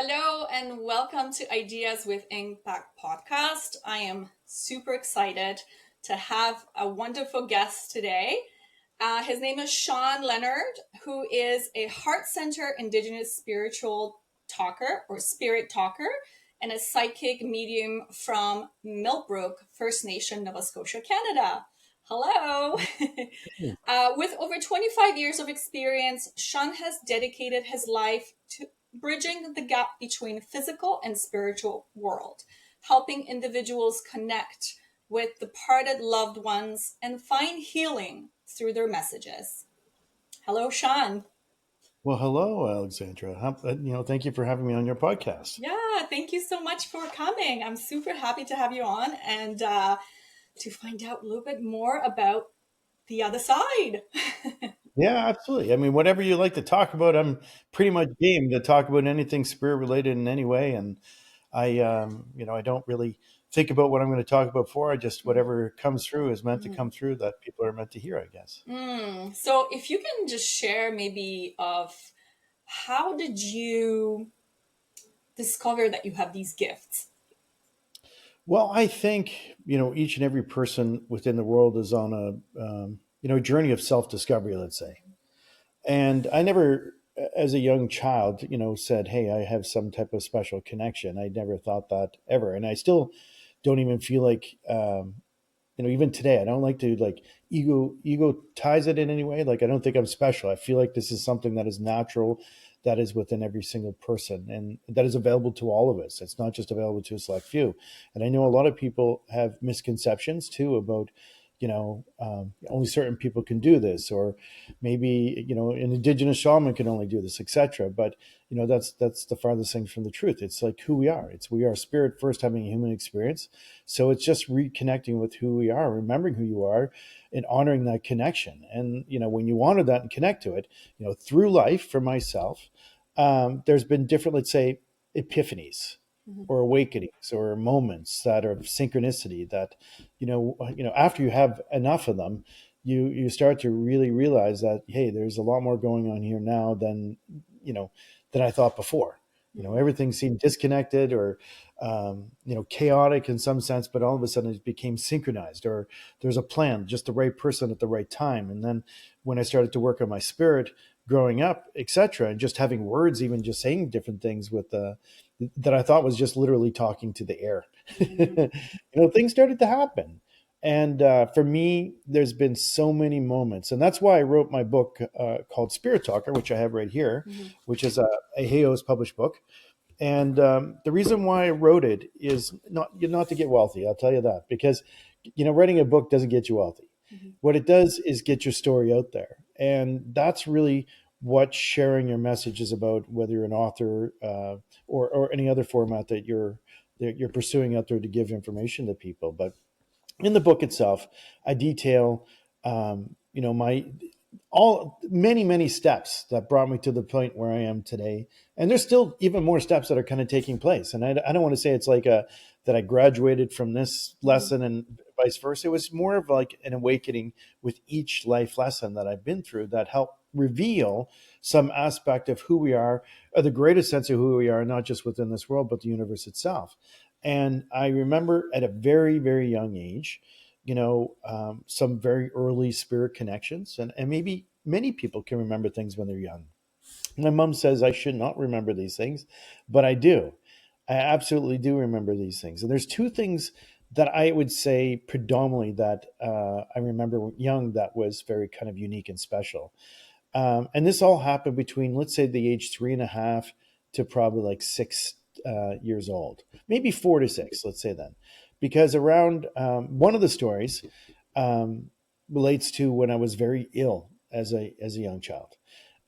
Hello and welcome to Ideas with Impact podcast. I am super excited to have a wonderful guest today. His name is Shawn Leonard, who is a heart center Indigenous spiritual talker or spirit talker and a psychic medium from Millbrook First Nation, Nova Scotia, Canada. Hello. With over 25 years of experience, Shawn has dedicated his life to bridging the gap between physical and spiritual world, helping individuals connect with departed loved ones and find healing through their messages. Hello, Shawn. Well, hello, Aleksandra. Thank you for having me on your podcast. Yeah, thank you so much for coming. I'm super happy to have you on and to find out a little bit more about the other side. Yeah, absolutely. I mean, whatever you like to talk about, I'm pretty much game to talk about anything spirit related in any way. And I don't really think about what I'm going to talk about for. I just whatever comes through is meant to come through that people are meant to hear, I guess. So if you can just share maybe of how did you discover that you have these gifts? Well, I think each and every person within the world is on a journey of self discovery, let's say. And I never, as a young child, said, "Hey, I have some type of special connection." I never thought that ever, and I still don't even feel like, even today, I don't like to like ego ties it in any way. Like I don't think I'm special. I feel like this is something that is natural, that is within every single person, and that is available to all of us. It's not just available to a select few. And I know a lot of people have misconceptions too about only certain people can do this, or maybe an indigenous shaman can only do this, etc. But that's the farthest thing from the truth. It's like who we are. We are spirit first, having a human experience. So it's just reconnecting with who we are, remembering who you are, and honoring that connection. And when you honor that and connect to it, through life for myself, there's been different, let's say, epiphanies or awakenings or moments that are synchronicity that after you have enough of them, you start to really realize that, hey, there's a lot more going on here now than than I thought before. Everything seemed disconnected or chaotic in some sense, but all of a sudden it became synchronized, or there's a plan, just the right person at the right time. And then when I started to work on my spirit growing up, etc., and just having words, even just saying different things with that I thought was just literally talking to the air, things started to happen. And for me, there's been so many moments. And that's why I wrote my book called Spirit Talker, which I have right here, which is a Hayos published book. And the reason why I wrote it is not to get wealthy. I'll tell you that, because writing a book doesn't get you wealthy. What it does is get your story out there, and that's really what sharing your message is about. Whether you're an author or any other format that you're pursuing out there to give information to people. But in the book itself, I detail, my all many steps that brought me to the point where I am today. And there's still even more steps that are kind of taking place. And I don't want to say it's like that I graduated from this lesson and vice versa. It was more of like an awakening with each life lesson that I've been through that helped reveal some aspect of who we are, or the greatest sense of who we are, not just within this world, but the universe itself. And I remember at a very, very young age, some very early spirit connections. And maybe many people can remember things when they're young. My mom says I should not remember these things, but I do. I absolutely do remember these things. And there's two things that I would say predominantly that I remember young that was very kind of unique and special. And this all happened between, let's say, the age 3.5 to probably like 6 years old, maybe 4 to 6, let's say then, because around one of the stories relates to when I was very ill as a young child.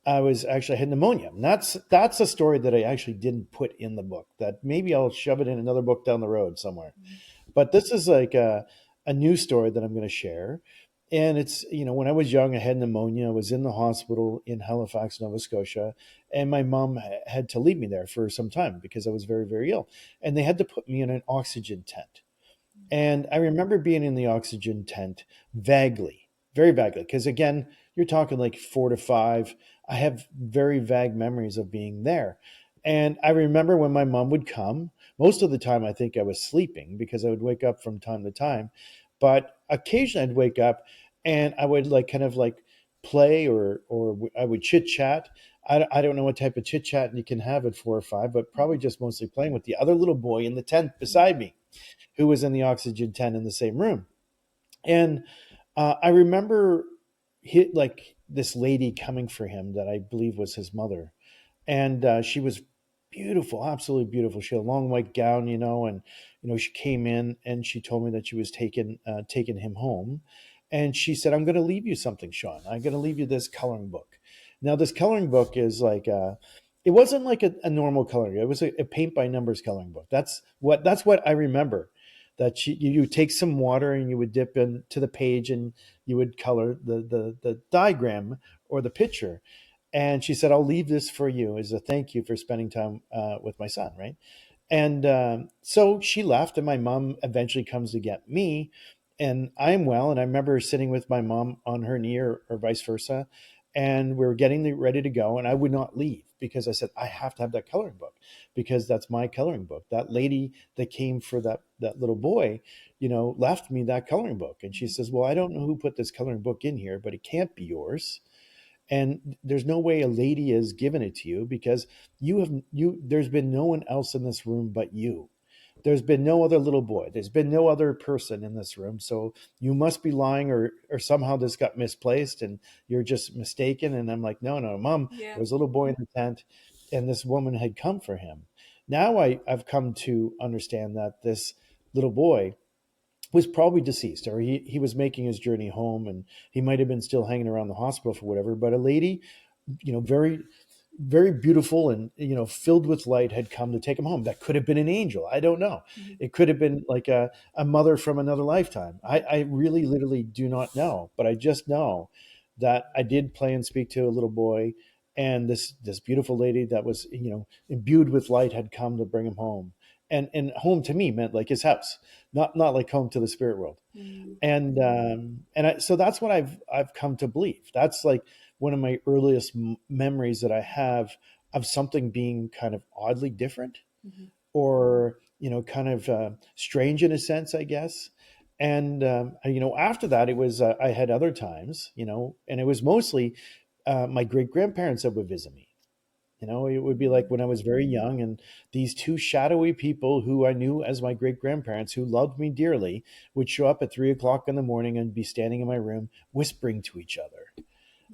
I had pneumonia. And that's a story that I actually didn't put in the book. That maybe I'll shove it in another book down the road somewhere. But this is like a new story that I'm going to share. And it's, when I was young, I had pneumonia. I was in the hospital in Halifax, Nova Scotia, and my mom had to leave me there for some time because I was very, very ill. And they had to put me in an oxygen tent. And I remember being in the oxygen tent vaguely, very vaguely, because again, you're talking like 4 to 5. I have very vague memories of being there. And I remember when my mom would come, most of the time I think I was sleeping because I would wake up from time to time. But occasionally I'd wake up and I would like kind of like play or I would chit chat. I don't know what type of chit chat you can have at 4 or 5, but probably just mostly playing with the other little boy in the tent beside me, who was in the oxygen tent in the same room. And I remember like this lady coming for him that I believe was his mother, and she was beautiful, absolutely beautiful. She had a long white gown, and she came in and she told me that she was taking him home, and she said, "I'm going to leave you something, Sean. I'm going to leave you this coloring book." Now, this coloring book is like it wasn't like a normal coloring. It was a paint by numbers coloring book. That's what I remember. That you take some water and you would dip into the page and you would color the diagram or the picture. And she said, "I'll leave this for you as a thank you for spending time with my son," right? And so she left, and my mom eventually comes to get me, and I'm well. And I remember sitting with my mom on her knee, or vice versa, and we were getting ready to go, and I would not leave because I said I have to have that coloring book because that's my coloring book. That lady that came for that little boy, left me that coloring book, and she says, "Well, I don't know who put this coloring book in here, but it can't be yours." And there's no way a lady has given it to you because there's been no one else in this room but you. There's been no other little boy, there's been no other person in this room, so you must be lying, or somehow this got misplaced and you're just mistaken. And I'm like, no, no, mom, Yeah. there was a little boy in the tent and this woman had come for him. Now I've come to understand that this little boy was probably deceased, or he was making his journey home, and he might have been still hanging around the hospital for whatever. But a lady, very, very beautiful and filled with light, had come to take him home. That could have been an angel. I don't know. Mhm. It could have been like a mother from another lifetime. I really literally do not know, but I just know that I did play and speak to a little boy, and this beautiful lady that was imbued with light had come to bring him home. And home to me meant like his house, not like home to the spirit world. Mhm. So that's what I've come to believe. That's like one of my earliest memories that I have of something being kind of oddly different, Mhm. or kind of strange in a sense, I guess. And after that, it was I had other times, and it was mostly my great grandparents that would visit me. It would be like when I was very young, and these two shadowy people who I knew as my great grandparents, who loved me dearly, would show up at 3 o'clock in the morning and be standing in my room whispering to each other.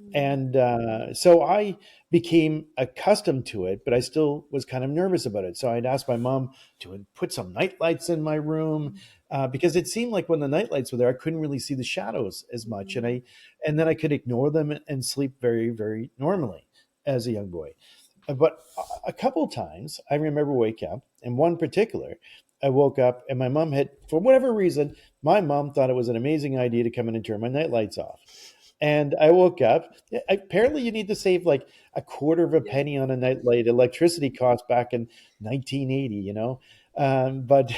Mhm. And so I became accustomed to it, but I still was kind of nervous about it. So I'd ask my mom to put some night lights in my room, because it seemed like when the night lights were there, I couldn't really see the shadows as much, and Mhm. then I could ignore them and sleep very, very normally as a young boy. But a couple of times I remember waking up, and one particular, I woke up and my mom had, for whatever reason, my mom thought it was an amazing idea to come in and turn my night lights off. And I woke up. Apparently, you need to save like a quarter of a Yeah. penny on a nightlight. Electricity cost back in 1980, But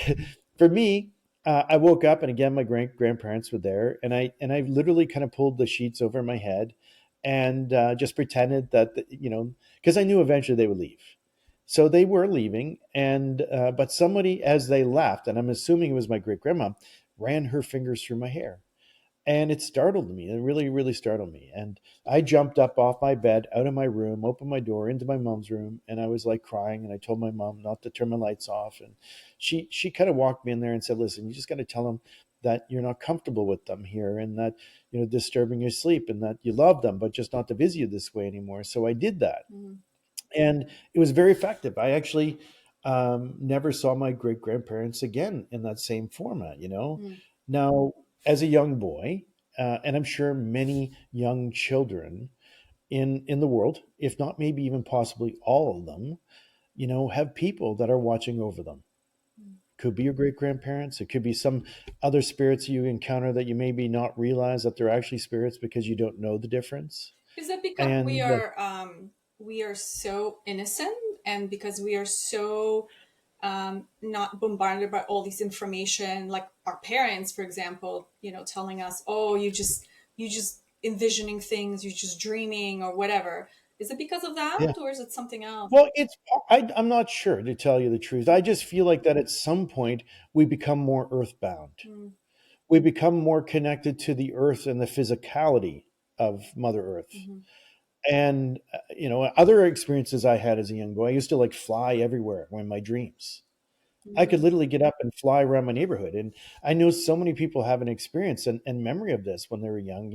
for me, I woke up, and again, my grandparents were there, and I literally kind of pulled the sheets over my head, and just pretended that because I knew eventually they would leave. So they were leaving, and but somebody, as they left, and I'm assuming it was my great grandma, ran her fingers through my hair, and it startled me. It really, really startled me. And I jumped up off my bed, out of my room, opened my door into my mom's room, and I was like crying. And I told my mom not to turn my lights off. And she kind of walked me in there and said, "Listen, you just got to tell them that you're not comfortable with them here, and that disturbing your sleep, and that you love them, but just not to visit you this way anymore." So I did that, Mhm. and it was very effective. I actually never saw my great grandparents again in that same format. Mhm. Now, as a young boy, and I'm sure many young children in the world, if not maybe even possibly all of them, have people that are watching over them. Could be your great grandparents. It could be some other spirits you encounter that you maybe not realize that they're actually spirits because you don't know the difference. Is it because And we are so innocent, and because we are so not bombarded by all this information, like our parents, for example, telling us, "Oh, you just envisioning things, you're just dreaming or whatever." Is it because of that, Yeah. or is it something else? Well, I'm not sure, to tell you the truth. I just feel like that at some point we become more earthbound. Mm, We become more connected to the earth and the physicality of Mother Earth. mm-hmm, And, other experiences I had as a young boy, I used to like fly everywhere in my dreams. I could mm, literally get up and fly around my neighborhood. And I know so many people have an experience and memory of this when they were young,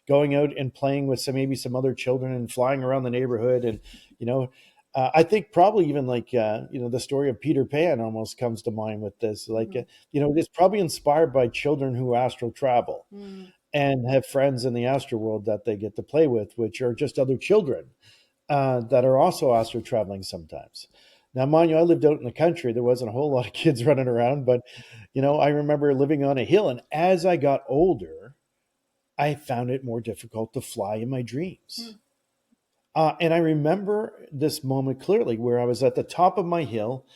going out and playing with maybe some other children and flying around the neighborhood. And, you know, I think probably even like, the story of Peter Pan almost comes to mind with this. Like, mm-hmm, it's probably inspired by children who astral travel mm, and have friends in the astral world that they get to play with, which are just other children that are also astral traveling sometimes. Now, mind you, I lived out in the country. There wasn't a whole lot of kids running around, but I remember living on a hill, and as I got older, I found it more difficult to fly in my dreams. mm, And I remember this moment clearly where I was at the top of my hill,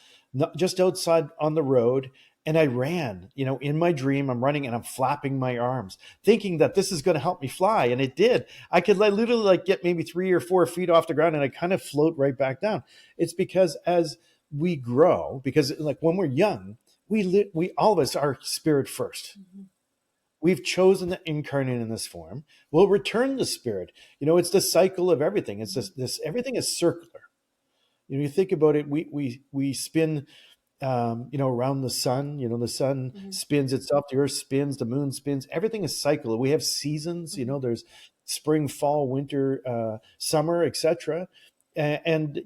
just outside on the road, and I ran. In my dream, I'm running and I'm flapping my arms, thinking that this is going to help me fly. And it did. I could literally get maybe 3 or 4 feet off the ground and I kind of float right back down. It's because as we grow, because like when we're young, we all of us are spirit first. mm-hmm, We've chosen to incarnate in this form. We'll return to spirit. It's the cycle of everything. It's mm-hmm, this everything is circular. You think about it, we spin around the sun. The sun mm-hmm, spins itself, the earth spins, the moon spins. Everything is cycle. We have seasons, mm-hmm, there's spring, fall, winter, summer, etc. And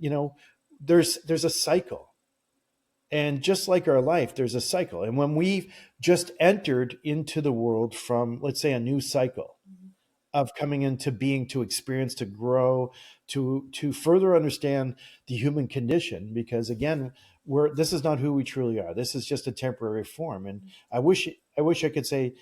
there's a cycle. And just like our life, there's a cycle. And when we've just entered into the world from, let's say, a new cycle of coming into being, to experience, to grow, to further understand the human condition, because again, this is not who we truly are. This is just a temporary form. And I wish I could say,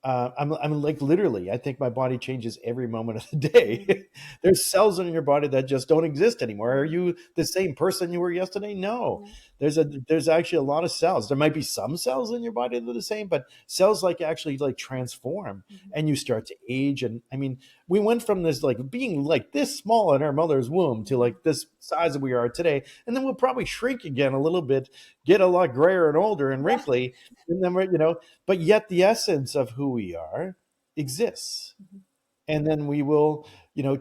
I'm like literally, I think my body changes every moment of the mm-hmm, day. There's cells in your body that just don't exist anymore. Are you the same person you were yesterday? No. mm-hmm, There's actually a lot of cells. There might be some cells in your body that are the same, but cells actually transform, mm-hmm, and you start to age. And I mean, we went from this being like this small in our mother's womb to mm-hmm. this size that we are today, and then we'll probably shrink again a little bit, get a lot grayer and older and Yeah. wrinkly, and then but yet the essence of who we are exists. Mm-hmm, And then we will,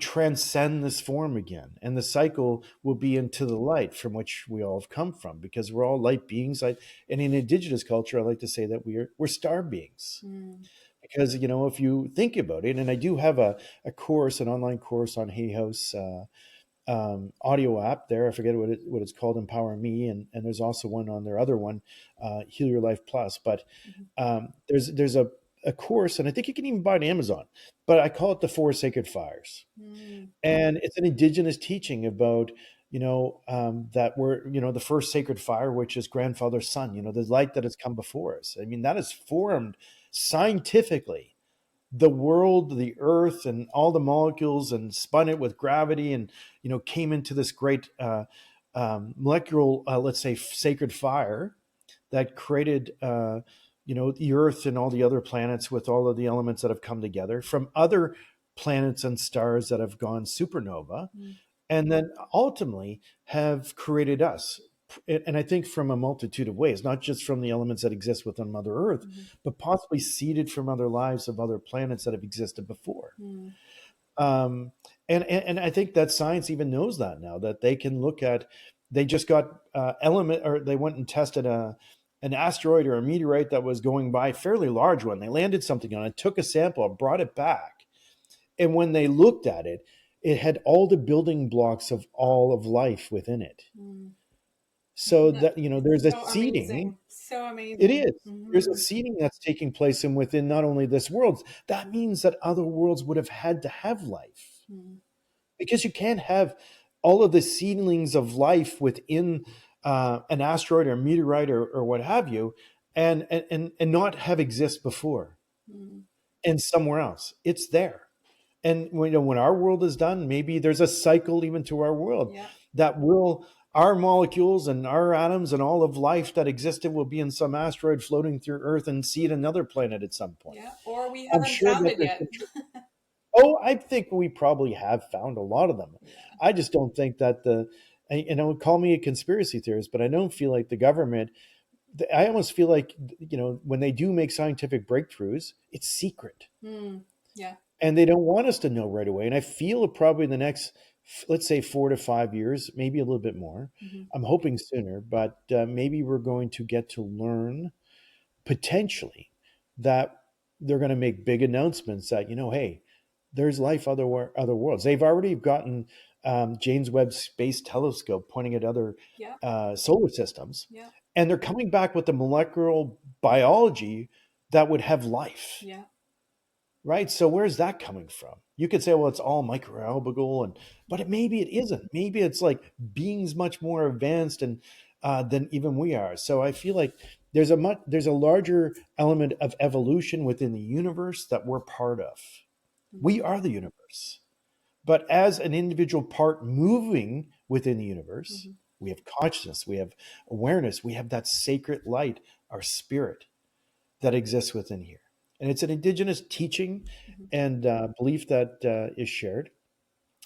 transcend this form again. And the cycle will be into the light from which we all have come from, because we're all light beings. And in Indigenous culture, I like to say that we're star beings. mm, Because, if you think about it, and I do have a course, an online course on Hay House, audio app there. I forget what it's called, Empower Me, and there's also one on their other one, Heal Your Life Plus. But mm-hmm, there's a course, and I think you can even buy it on Amazon. But I call it the Four Sacred Fires, mm, and it's an Indigenous teaching about that we're the first sacred fire, which is grandfather's son. The light that has come before us. I mean, that is formed scientifically the world, the earth, and all the molecules, and spun it with gravity, and came into this great molecular, let's say, sacred fire that created the earth and all the other planets, with all of the elements that have come together from other planets and stars that have gone supernova, mm, and then ultimately have created us. And I think from a multitude of ways, not just from the elements that exist within Mother Earth, mm-hmm, but possibly seeded from other lives of other planets that have existed before. mm, Um, and I think that science even knows that now, that they can look at. They just got element, or they went and tested an asteroid or a meteorite that was going by, fairly large one. They landed something on it, took a sample, and brought it back. And when they looked at it, it had all the building blocks of all of life within it. mm. So That that there's a so seeding. amazing. So It amazing. is. There's a Mm-hmm, seeding that's taking place in within not only this world. That means that other worlds would have had to have life, mm, because you can't have all of the seedlings of life within an asteroid or meteorite or what have you, and not have exist before mm. and somewhere else. It's there. And when our world is done, maybe there's a cycle even to our world Yeah. that will, our molecules and our atoms and all of life that existed will be in some asteroid floating through Earth and seed another planet at some point. Yeah. Or we I'm haven't sure found that it there's yet. Oh, I think we probably have found a lot of them. Yeah. I just don't think that call me a conspiracy theorist, but I don't feel like the government, I almost feel like, when they do make scientific breakthroughs, it's secret Mm, yeah. and they don't want us to know right away. And I feel probably in the next, let's say 4 to 5 years, maybe a little bit more. Hmm. I'm hoping sooner, but maybe we're going to get to learn potentially that they're going to make big announcements that, hey, there's life other worlds. They've already gotten James Webb Space Telescope pointing at other Yeah. solar systems, Yeah. and they're coming back with the molecular biology that would have life. Yeah. Right. So where's that coming from? You could say, well, it's all microalgae, but maybe it isn't. Maybe it's like beings much more advanced and than even we are. So I feel like there's a larger element of evolution within the universe that we're part of. We Hmm. are the universe. But as an individual part moving within the universe, Hmm. we have consciousness, we have awareness, we have that sacred light, our spirit that exists within here. And it's an indigenous teaching Hmm. and belief that is shared.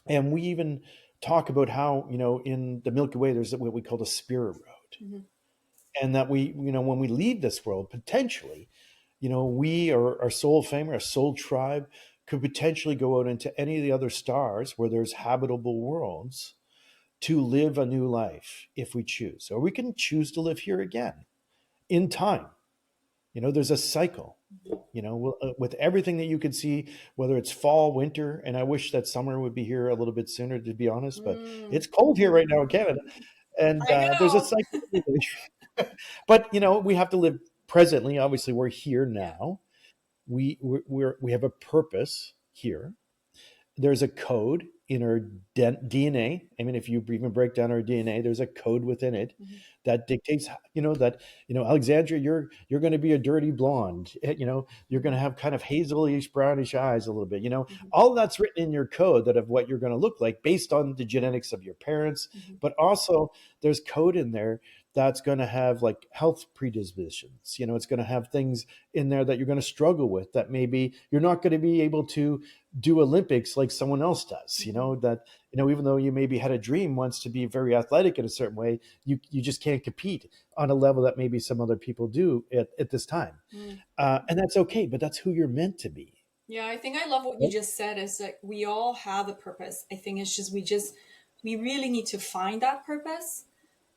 And we even talk about how, in the Milky Way, there's what we call the spirit road. Hmm. And that when we leave this world, potentially, we or our soul family, our soul tribe could potentially go out into any of the other stars where there's habitable worlds to live a new life if we choose. Or we can choose to live here again in time. There's a cycle, with everything that you can see, whether it's fall, winter, and I wish that summer would be here a little bit sooner, to be honest, but Mm. it's cold here right now in Canada. And I there's a know. cycle. But, we have to live presently. Obviously, we're here Yeah. now. We have a purpose here. There's a code in our DNA. I mean, if you even break down our DNA, there's a code within it Hmm. that dictates, Alexandra, you're going to be a dirty blonde. You're going Hmm. to have kind of hazelish brownish eyes a little bit. Hmm. All that's written in your code that of what you're going to look like based on the genetics of your parents, Hmm. but also there's code in there that's going to have like health predispositions. It's going to have things in there that you're going to struggle with that maybe you're not going to be able to do Olympics like someone else does, Hmm. that, even though you maybe had a dream once to be very athletic in a certain way, you just can't compete on a level that maybe some other people do at this time. Mm. And that's okay, but that's who you're meant to be. Yeah, I think I love what you Right? just said is that we all have a purpose. I think it's just we really need to find that purpose.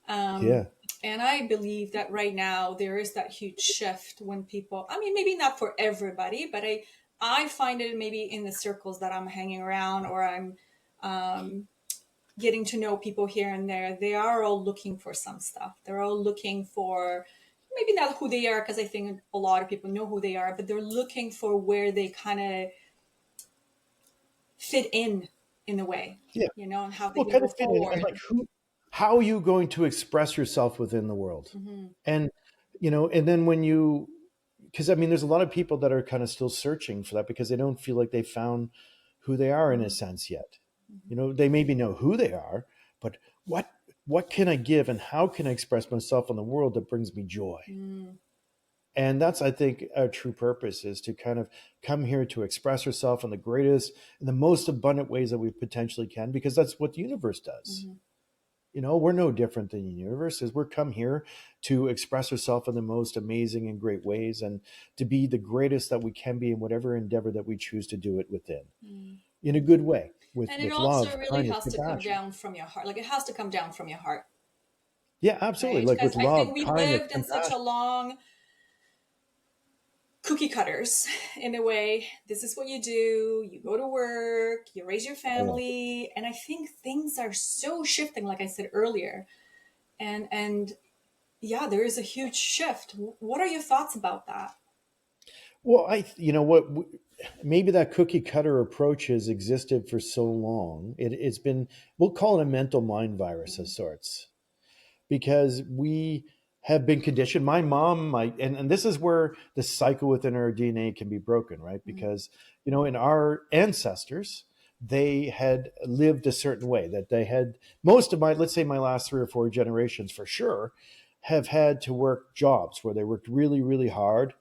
Um, Yeah. and I believe that right now there is that huge shift when people, I mean, maybe not for everybody, but I find it maybe in the circles that I'm hanging around or I'm um, getting to know people here and there, they are all looking for some stuff. They're all looking for maybe not who they are, because I think a lot of people know who they are, but they're looking for where they kind of fit in a way, Yeah. and how they Well, can kind go of fit in, and forward. like how are you going to express yourself within the world? Hmm. And, and then when you, because I mean, there's a lot of people that are kind of still searching for that because they don't feel like they found who they are in a sense yet. Hmm. They maybe know who they are, but what what can I give and how can I express myself in the world that brings me joy? Mm. And that's, I think, our true purpose is to kind of come here to express ourselves in the greatest and the most abundant ways that we potentially can, because that's what the universe does. Hmm. We're no different than the universe, is we're come here to express ourselves in the most amazing and great ways and to be the greatest that we can be in whatever endeavor that we choose to do it within, Mm. in a good way, with And it also love, really kindness, has to come compassion. down from your heart. Like it has to come down from your heart, Yeah, absolutely. right? Like Because with I think love, we kindness, lived in such a compassion. long cookie cutters in a way. This is what you go to work, you raise your Oh, family. And I think things are so shifting, like I said earlier. And yeah, there is a huge shift. What are your thoughts about that? well, you know what? Maybe that cookie cutter approach has existed for so long. It's been, we'll call it a mental mind virus of Mhm. sorts, because we have been conditioned. My mom, and this is where the cycle within our DNA can be broken, right? Mhm. Because, in our ancestors, they had lived a certain way that they had, most of let's say my last 3 or 4 generations for sure, have had to work jobs where they worked really, really hard.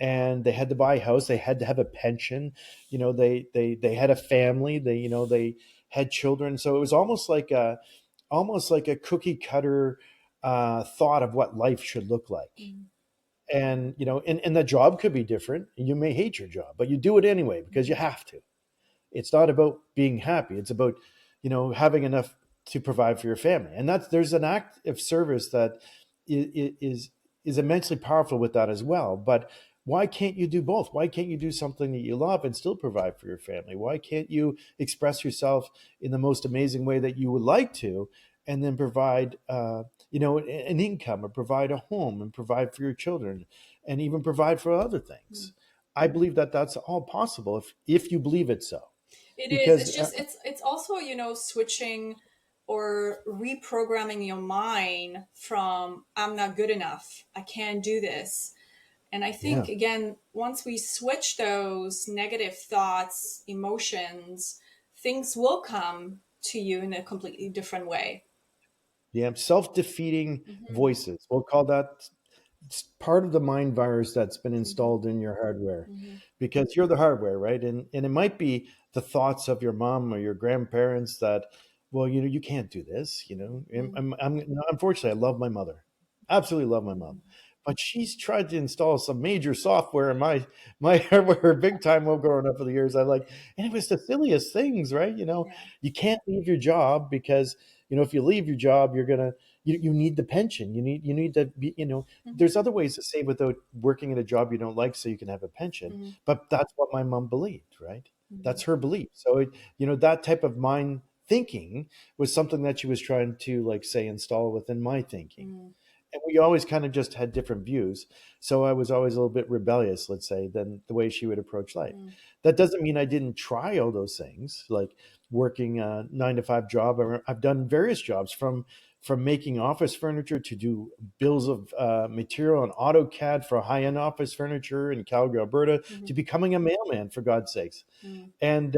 and they had to buy a house. They had to have a pension. They had a family. They had children. So it was almost like a cookie cutter thought of what life should look like. Mm. And and the job could be different. You may hate your job, but you do it anyway because you have to. It's not about being happy. It's about having enough to provide for your family. And there's an act of service that is immensely powerful with that as well. But why can't you do both? Why can't you do something that you love and still provide for your family? Why can't you express yourself in the most amazing way that you would like to, and then provide an income, or provide a home, and provide for your children, and even provide for other things? I believe that that's all possible if you believe it so. It is. Because It's just it's also, switching or reprogramming your mind from I'm not good enough, I can't do this. And I yeah, think again, once we switch those negative thoughts, emotions, things will come to you in a completely different way. yeah, self-defeating Hmm. voices. We'll call that part of the mind virus that's been Hmm. installed in your hardware, Hmm. because you're the hardware, right? And it might be the thoughts of your mom or your grandparents that, well, you can't do this. And unfortunately, I love my mother, absolutely love my mom, but she's tried to install some major software in my hardware big time while growing up for the years. And it was the silliest things, right? Yeah. You can't leave your job because if you leave your job, you need the pension. You need to be, Hmm. there's other ways to save without working at a job you don't like so you can have a pension. Hmm. But that's what my mom believed, right? Hmm. That's her belief. So that type of mind thinking was something that she was trying to, like, say, install within my thinking. Hmm. And we always kind of just had different views. So I was always a little bit rebellious, let's say, than the way she would approach life. Hmm. That doesn't mean I didn't try all those things, like working a 9 to 5 job. I've done various jobs, from making office furniture to do bills of material on AutoCAD for high-end office furniture in Calgary, Alberta, Hmm. to becoming a mailman, for God's sakes. Hmm. And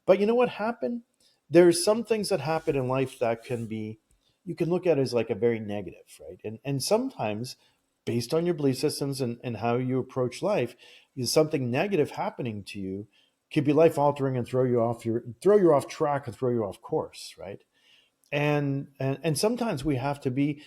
but you know what happened? There's some things that happen in life that you can look at as like a very negative, right? And sometimes, based on your belief systems and how you approach life, is something negative happening to you could be life altering and throw you off track and throw you off course, right? And sometimes we have to be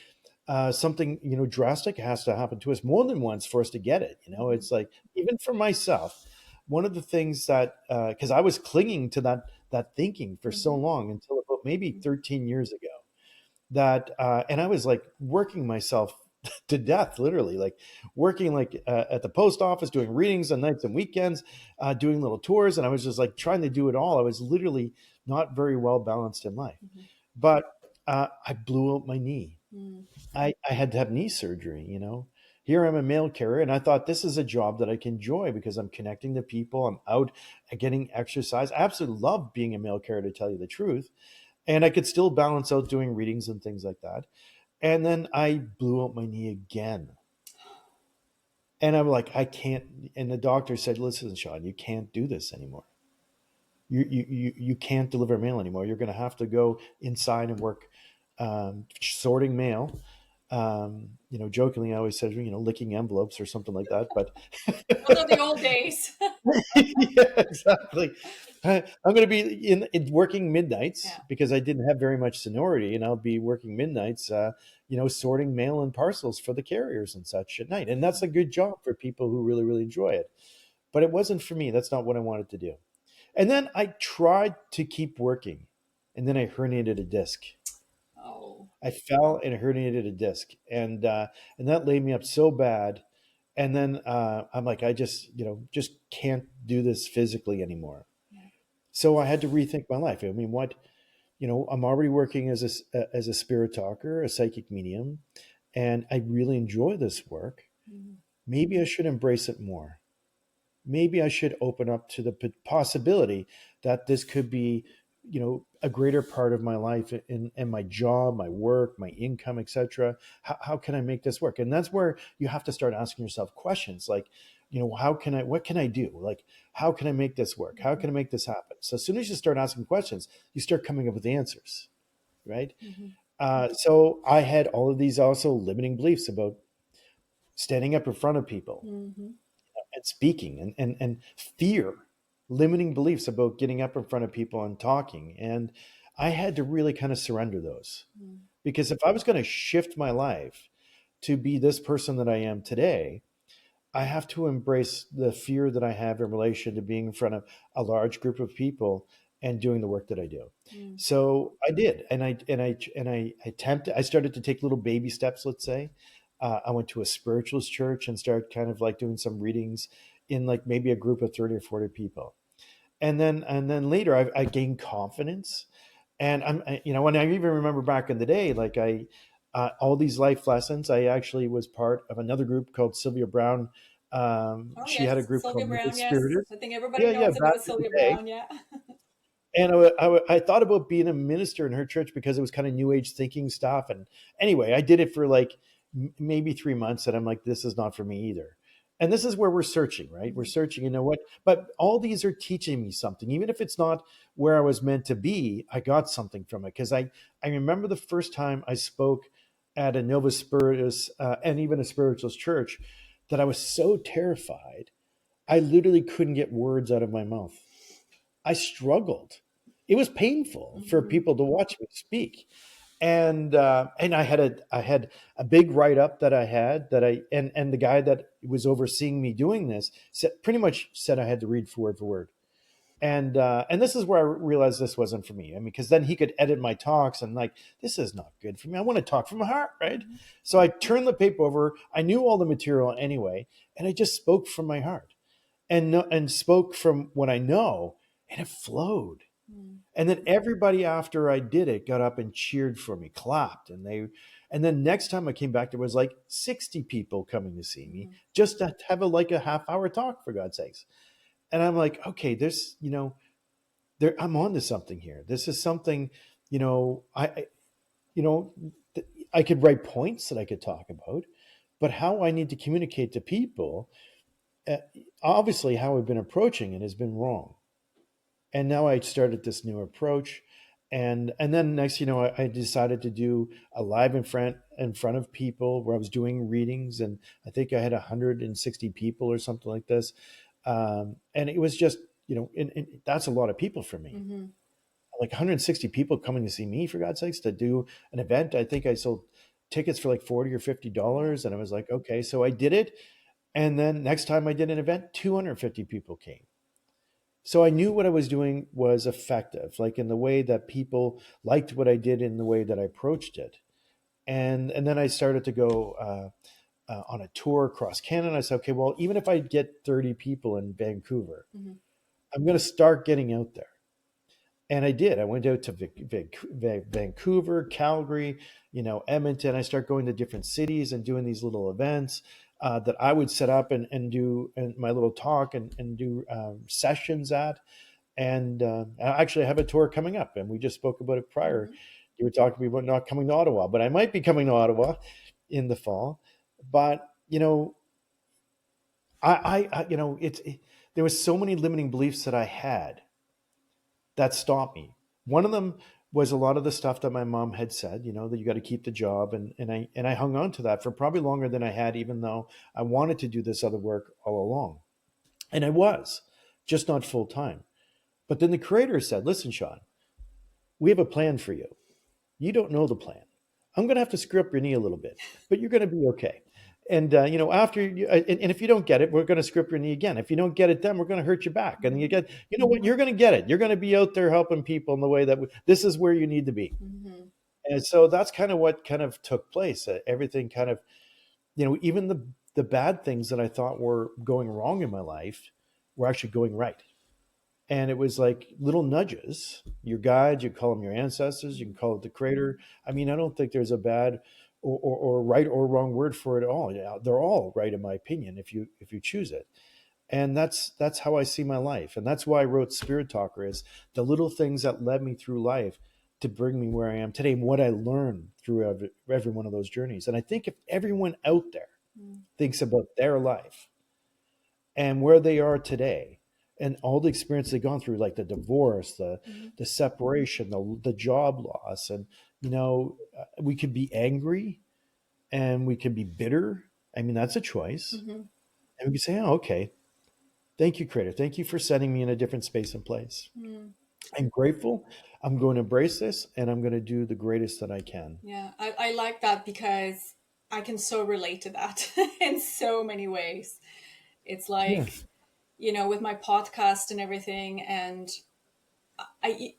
something drastic has to happen to us more than once for us to get it. Hmm. It's like, even for myself, one of the things that, because I was clinging to that thinking for so Hmm. long, until about maybe 13 years ago, that and I was like working myself to death, literally, like working, like, at the post office, doing readings on nights and weekends, doing little tours, and I was just like trying to do it all. I was literally not very well balanced in life. But I blew out my knee. Hmm. I had to have knee surgery. Here I'm a mail carrier, and I thought, this is a job that I can enjoy because I'm connecting to people. I'm out getting exercise. I absolutely love being a mail carrier, to tell you the truth. And I could still balance out doing readings and things like that. And then I blew out my knee again. And I'm like, I can't. And the doctor said, listen, Sean, you can't do this anymore. You can't deliver mail anymore. You're going to have to go inside and work sorting mail. Jokingly, I always said, licking envelopes or something like that. But Those are the old days. yeah, exactly. I'm going to be in working midnights Yeah. because I didn't have very much seniority, and I'll be working midnights, sorting mail and parcels for the carriers and such at night. And that's a good job for people who really, really enjoy it. But it wasn't for me. That's not what I wanted to do. And then I tried to keep working, and then I herniated a disc. Oh. I fell and herniated a disc, and that laid me up so bad. And then I'm like, I just can't do this physically anymore. Yeah. So I had to rethink my life. I mean, I'm already working as a spirit talker, a psychic medium, and I really enjoy this work. Mhm. Maybe I should embrace it more. Maybe I should open up to the possibility that this could be, a greater part of my life, and my job, my work, my income, etc. How can I make this work? And that's where you have to start asking yourself questions like, what can I do? Like, how can I make this work? How can I make this happen? So as soon as you start asking questions, you start coming up with answers, right? Mhm. So I had all of these also limiting beliefs about standing up in front of people, Mhm. and speaking, and fear, limiting beliefs about getting up in front of people and talking. And I had to really kind of surrender those, Mm. because if I was going to shift my life to be this person that I am today, I have to embrace the fear that I have in relation to being in front of a large group of people and doing the work that I do. Mm. So I did, and I attempted. I started to take little baby steps. Let's say, I went to a spiritualist church and started kind of like doing some readings in like maybe a group of 30 or 40 people, and then later I gained confidence, and when I even remember back in the day, like all these life lessons. I actually was part of another group called Sylvia Brown. Oh She had a yes, group Sylvia called Living Brown. Yes, Spiriters. I think everybody Yeah, yeah, knows back about in the Sylvia day. Brown. Yeah. And I thought about being a minister in her church because it was kind of new age thinking stuff. And anyway, I did it for like maybe 3 months, and I'm like, this is not for me either. And this is where we're searching, right? We're Mm-hmm. searching, what? But all these are teaching me something, even if it's not where I was meant to be. I got something from it, because I remember the first time I spoke at a Novus Spiritus and even a spiritualist church, that I was so terrified I literally couldn't get words out of my mouth. I struggled. It was painful for Mm-hmm. people to watch me speak, and I had a big write up that I had, and the guy that was overseeing me doing this pretty much said I had to read word for word, and this is where I realized this wasn't for me. I mean, because then he could edit my talks, and like, this is not good for me. I want to talk from my heart, right? Mm-hmm. So I turned the paper over. I knew all the material anyway, and I just spoke from my heart, and spoke from what I know, and it flowed. Mm-hmm. And then everybody after I did it got up and cheered for me, clapped, and then next time I came back, there was like 60 people coming to see me just to have a half-hour talk, for God's sakes. And I'm like, okay, I'm on to something here. This is something, you know, I could write points that I could talk about, but how I need to communicate to people, uh, obviously how I've been approaching it has been wrong. And now I started this new approach, and then next, I decided to do a live in front of people where I was doing readings, and I think I had 160 people or something like this, and it was just, and that's a lot of people for me. Mm-hmm. Like 160 people coming to see me, for God's sakes, to do an event. I think I sold tickets for like $40 or $50, and I was like, okay, so I did it, and then next time I did an event, 250 people came. So I knew what I was doing was effective, like in the way that people liked what I did, in the way that I approached it. And then I started to go on a tour across Canada. I said, okay, well, even if I get 30 people in Vancouver, Mm-hmm. I'm going to start getting out there. And I did. I went out to Vancouver, Calgary, Edmonton. I started going to different cities and doing these little events that I would set up and do my little talk and do sessions at. And actually, I have a tour coming up, and we just spoke about it prior. Mm-hmm. You were talking to me about not coming to Ottawa, but I might be coming to Ottawa in the fall. But there was so many limiting beliefs that I had that stopped me. One of them was a lot of the stuff that my mom had said, that you got to keep the job, and I hung on to that for probably longer than I had, even though I wanted to do this other work all along, and I was just not full time. But then the creator said, "Listen, Sean, we have a plan for you. You don't know the plan. I'm going to have to screw up your knee a little bit, but you're going to be okay. And after you, and if you don't get it, we're going to screw up your knee again. If you don't get it, then we're going to hurt your back. And you know what? You're going to get it. You're going to be out there helping people in the way that this is where you need to be." Mm-hmm. And so that's kind of what kind of took place. Everything kind of, even the bad things that I thought were going wrong in my life were actually going right. And it was like little nudges. Your guides, you call them your ancestors, you can call it the creator. I mean, I don't think there's a bad or right or wrong word for it all. Yeah, they're all right, in my opinion, if you choose it. And that's how I see my life. And that's why I wrote Spirit Talker, is the little things that led me through life to bring me where I am today, and what I learned through every one of those journeys. And I think if everyone out there thinks about their life and where they are today, and all the experience they've gone through, like the divorce, the Mm-hmm. the separation, the job loss, and we could be angry and we can be bitter. I mean, that's a choice. Mm-hmm. And we can say, oh, okay, Thank you, Creator. Thank you for setting me in a different space and place. Mm. I'm grateful. I'm going to embrace this, and I'm going to do the greatest that I can. Yeah, I like that because I can so relate to that in so many ways. It's Yeah. like, with my podcast and everything, and I,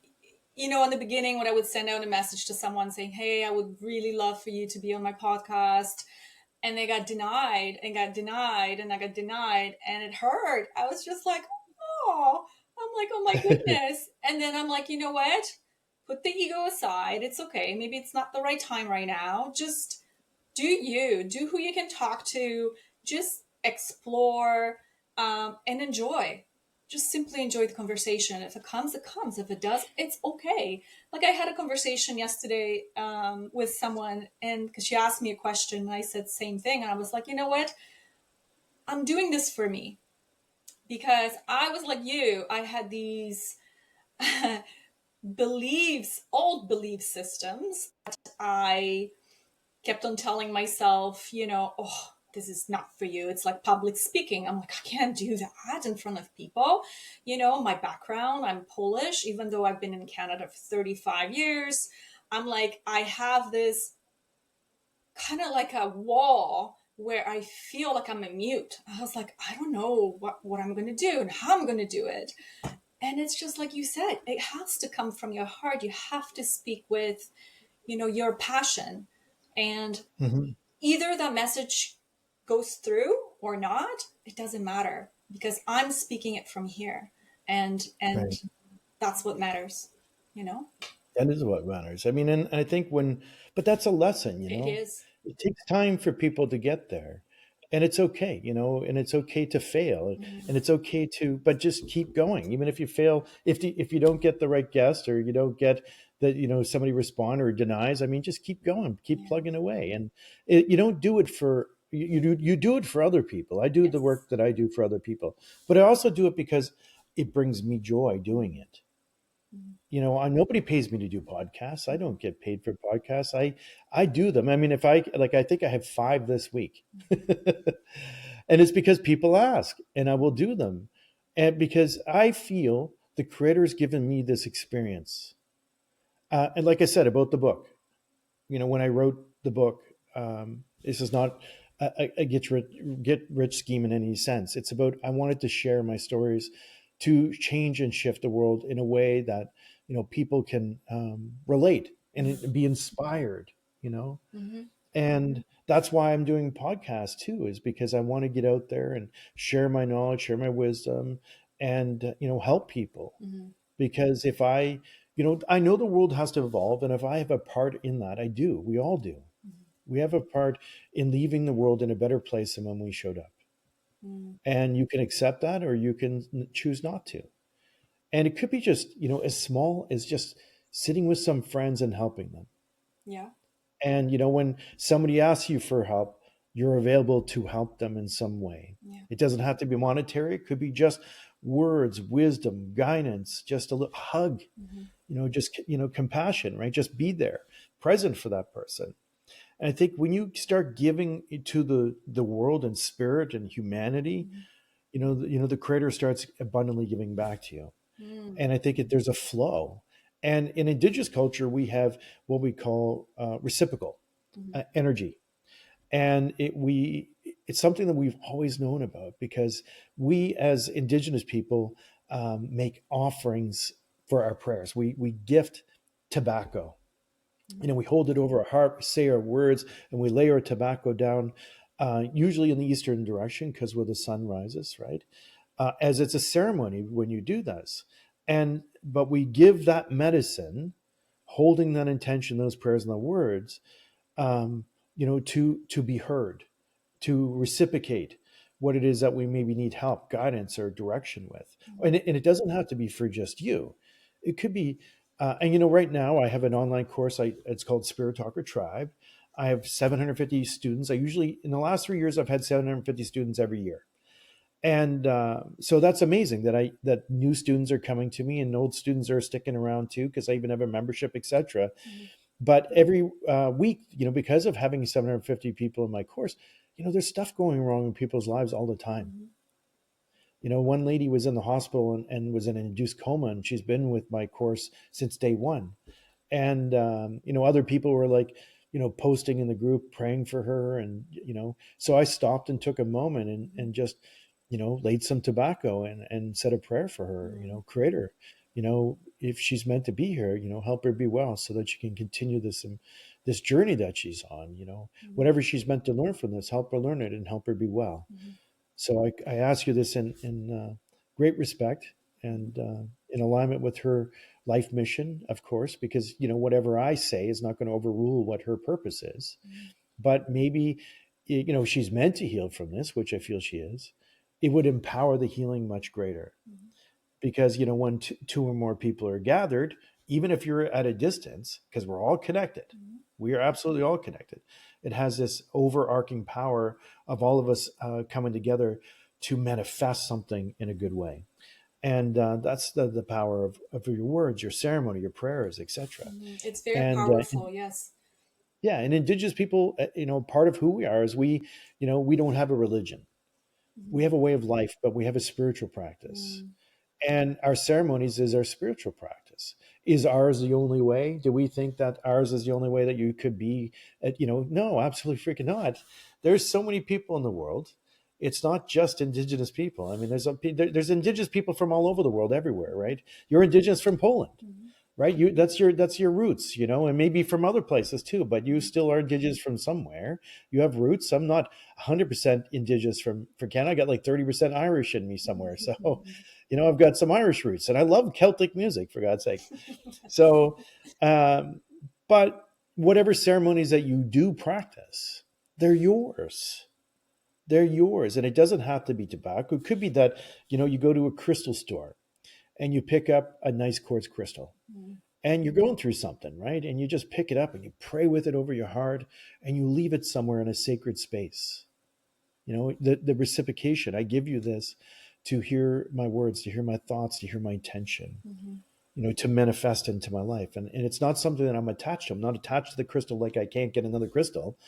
in the beginning when I would send out a message to someone saying, "Hey, I would really love for you to be on my podcast," and they got denied and got denied and I got denied, and it hurt. I was just like, oh, I'm like, oh my goodness. And then I'm like, you know what? Put the ego aside. It's okay. Maybe it's not the right time right now. Just do who you can talk to, just explore, and enjoy. Just simply enjoy the conversation. If it comes, it comes. If it does, it's okay. Like I had a conversation yesterday with someone, and because she asked me a question, and I said the same thing, and I was like, you know what? I'm doing this for me because I was like you. I had these beliefs, old belief systems that I kept on telling myself, oh, this is not for you. It's like public speaking. I'm like, I can't do that in front of people. My background, I'm Polish, even though I've been in Canada for 35 years. I'm like, I have this kind of like a wall where I feel like I'm a mute. I was like, I don't know what I'm going to do and how I'm going to do it. And it's just like you said, it has to come from your heart. You have to speak with, your passion. And Hmm. either the message goes through or not, it doesn't matter because I'm speaking it from here. And Right. that's what matters, you know? That is what matters. I mean, and I think but that's a lesson, It is. it takes time for people to get there. And it's okay, and it's okay to fail, and Mm, it's okay but just keep going. Even if you fail, if you don't get the right guest, or you don't get that, somebody respond or denies, I mean, just keep going, keep yeah. plugging away. And you don't do it for, you do it for other people. I do the Yes. work that I do for other people, but I also do it because it brings me joy doing Mm, it. mm, Nobody pays me to do podcasts. I don't get paid for podcasts. I do them. I mean, if I like, I think I have 5 this week, and it's because people ask, and I will do them, and because I feel the Creator's given me this experience. And like I said about the book, when I wrote the book, this is not a get rich scheme in any sense. It's about, I wanted to share my stories to change and shift the world in a way that people can relate mm, and be inspired. You know, mhm, and that's why I'm doing podcasts too, is because I want to get out there and share my knowledge, share my wisdom, and help people. mhm, Because if I know the world has to evolve, and if I have a part in that, I do. We all do. mhm, We have a part in leaving the world in a better place than when we showed up. mm. And you can accept that, or you can choose not to. And it could be just, as small as just sitting with some friends and helping them. Yeah. And, when somebody asks you for help, you're available to help them in some way. Yeah. It doesn't have to be monetary. It could be just words, wisdom, guidance, just a little hug, Mhm, just, compassion, right? Just be there, present for that person. And I think when you start giving to the world and spirit and humanity, mhm, the Creator starts abundantly giving back to you. mm, And I think there's a flow. And in Indigenous culture, we have what we call reciprocal mhm, energy, and it's something that we've always known about, because we as Indigenous people make offerings for our prayers. We gift tobacco. mhm, We hold it over our heart, we say our words, and we lay our tobacco down, usually in the eastern direction, because where the sun rises, right? As it's a ceremony when you do this. But we give that medicine, holding that intention, those prayers and the words, um, to be heard, to reciprocate what it is that we maybe need help, guidance, or direction with. mhm, And it doesn't have to be for just you. It could be, and right now I have an online course. It's called Spirit Talker Tribe. I have 750 students. I usually, in the last 3 years, I've had 750 students every year. And so that's amazing that new students are coming to me, and old students are sticking around too, because I even have a membership, etc. mhm, But every week, because of having 750 people in my course, there's stuff going wrong in people's lives all the time. mhm, One lady was in the hospital and was in an induced coma, and she's been with my course since day one. And other people were like, posting in the group, praying for her, and so I stopped and took a moment and just laid some tobacco and said a prayer for her. Creator, if she's meant to be here, help her be well so that she can continue this journey that she's on. Whatever she's meant to learn from this, help her learn it and help her be well. So I ask you this in great respect and in alignment with her life mission, of course, because whatever I say is not going to overrule what her purpose is. But maybe she's meant to heal from this, which I feel she is. It would empower the healing much greater, because when two or more people are gathered, even if you're at a distance, because we're all connected, we are absolutely all connected. It has this overarching power of all of us coming together to manifest something in a good way. And that's the power of your words, your ceremony, your prayers, etc. It's very And powerful. Yes. yeah, and Indigenous people, part of who we are is we don't have a religion. We have a way of life, but we have a spiritual practice. And our ceremonies is our spiritual practice. Is ours the only way? Do we think that ours is the only way that you could be? No, absolutely freaking not. There's so many people in the world. It's not just Indigenous people. I mean, there's Indigenous people from all over the world, everywhere, right? You're Indigenous from Poland, right? That's your roots, and maybe from other places too. But you still are Indigenous from somewhere. You have roots. I'm not 100% Indigenous from Canada. I got like 30% Irish in me somewhere. So I've got some Irish roots, and I love Celtic music, for God's sake. So, but whatever ceremonies that you do practice, they're yours. They're yours. And it doesn't have to be tobacco. It could be that, you go to a crystal store and you pick up a nice quartz crystal and you're going through something, right? And you just pick it up and you pray with it over your heart and you leave it somewhere in a sacred space. The reciprocation. I give you this to hear my words, to hear my thoughts, to hear my intention, to manifest into my life. And it's not something that I'm attached to. I'm not attached to the crystal like I can't get another crystal.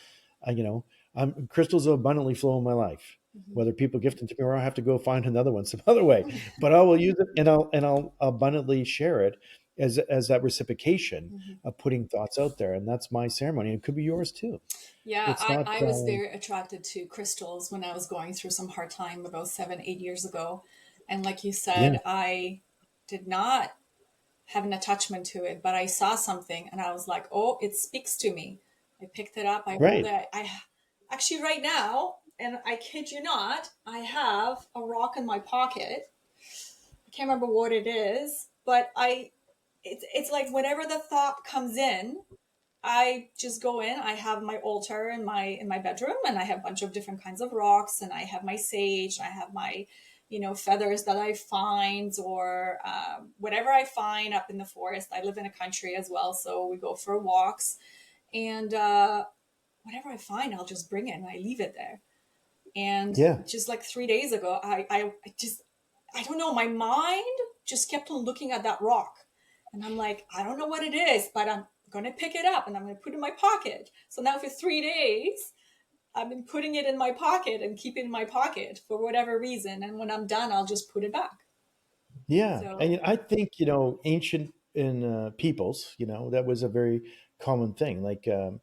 Crystals abundantly flow in my life, whether people gift them to me or I have to go find another one some other way. But I will use it and I'll abundantly share it as that reciprocation of putting thoughts out there. And that's my ceremony. It could be yours too. Yeah, It's not, I was very attracted to crystals when I was going through some hard time about 7, 8 years ago. And like you yeah, said, I did not have an attachment to it, but I saw something and I was like, oh, it speaks to me. I picked it up, I hold right. it. I actually right now, and I kid you not, I have a rock in my pocket. I can't remember what it is, but it's like whenever the thought comes in, I just go in. I have my altar in my bedroom, and I have a bunch of different kinds of rocks, and I have my sage. I have my, feathers that I find, or whatever I find up in the forest. I live in a country as well, so we go for walks, and whatever I find, I'll just bring it and I leave it there. And Yeah. just like 3 days ago, I don't know, my mind just kept on looking at that rock. And I'm like, I don't know what it is, but I'm going to pick it up and I'm going to put it in my pocket. So now for 3 days, I've been putting it in my pocket and keeping it in my pocket for whatever reason. And when I'm done, I'll just put it back. Yeah, So, and I think ancient in peoples, that was a very common thing. Like, and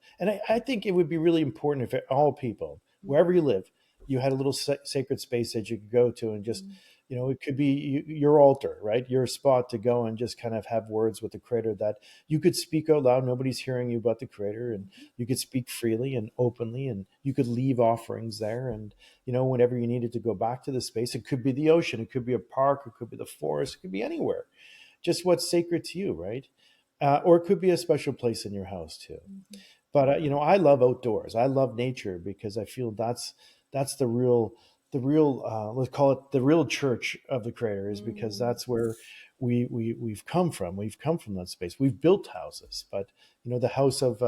I think it would be really important if all people, wherever you live, you had a little sacred space that you could go to and just, it could be your altar, right? Your spot to go and just kind of have words with the Creator that you could speak out loud. Nobody's hearing you but the Creator, and you could speak freely and openly, and you could leave offerings there. And whenever you needed to go back to the space, it could be the ocean, it could be a park, it could be the forest, it could be anywhere. Just what's sacred to you, right? Or it could be a special place in your house too. But I love outdoors. I love nature because I feel that's the real let's call it the real church of the Creator, is because that's where we've come from. We've come from that space. We've built houses, but the house of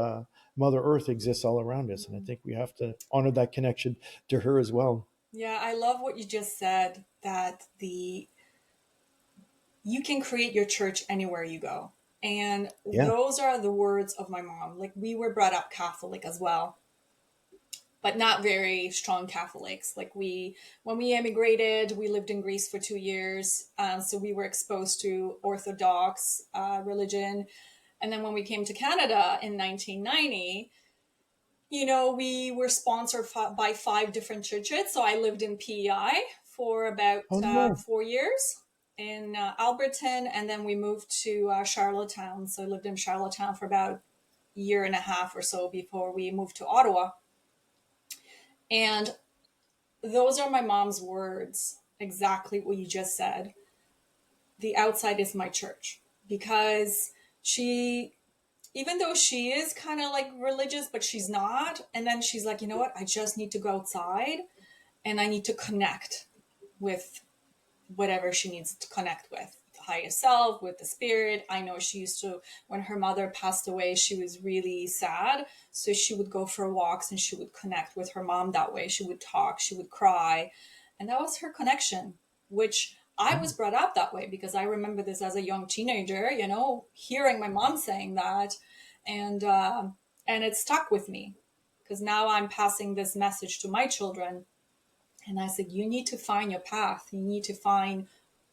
Mother Earth exists all around us, and I think we have to honor that connection to her as well. yeah, I love what you just said, that you can create your church anywhere you go. And Yeah. those are the words of my mom. Like, we were brought up Catholic as well. but not very strong Catholics. Like when we immigrated, we lived in Greece for 2 years. So we were exposed to Orthodox religion. And then when we came to Canada in 1990, we were sponsored by 5 different churches. So I lived in PEI for about Oh no. 4 years in Alberton. And then we moved to Charlottetown. So I lived in Charlottetown for about a year and a half or so before we moved to Ottawa. And those are my mom's words, exactly what you just said. The outside is my church. Because she, even though she is kind of like religious, but she's not. And then she's like, you know what? I just need to go outside and I need to connect with whatever she needs to connect with the highest self, with the spirit. I know she used to, when her mother passed away, she was really sad. So she would go for walks and she would connect with her mom that way. She would talk, she would cry. And that was her connection, which I was brought up that way because I remember this as a young teenager, hearing my mom saying that. And it stuck with me because now I'm passing this message to my children. And I said, you need to find your path. You need to find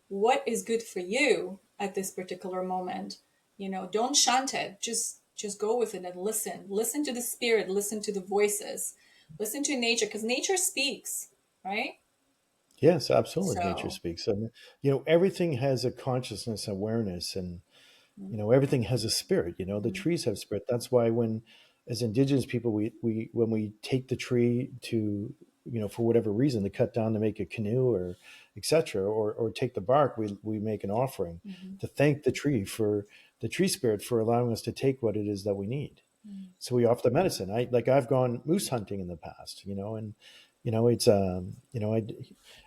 what is good for you at this particular moment. Don't shunt it. Just go with it and listen. Listen to the spirit. Listen to the voices. Listen to nature because nature speaks, right? Yes, absolutely. Nature So, speaks. And everything has a consciousness, awareness, and everything has a spirit. The mhm, trees have spirit. That's why when, as Indigenous people, we when we take the tree to, for whatever reason, to cut down to make a canoe or etc., or take the bark, we make an offering mhm, to thank the tree for the tree spirit for allowing us to take what it is that we need. mhm, So we offer the medicine. I've gone moose hunting in the past, and it's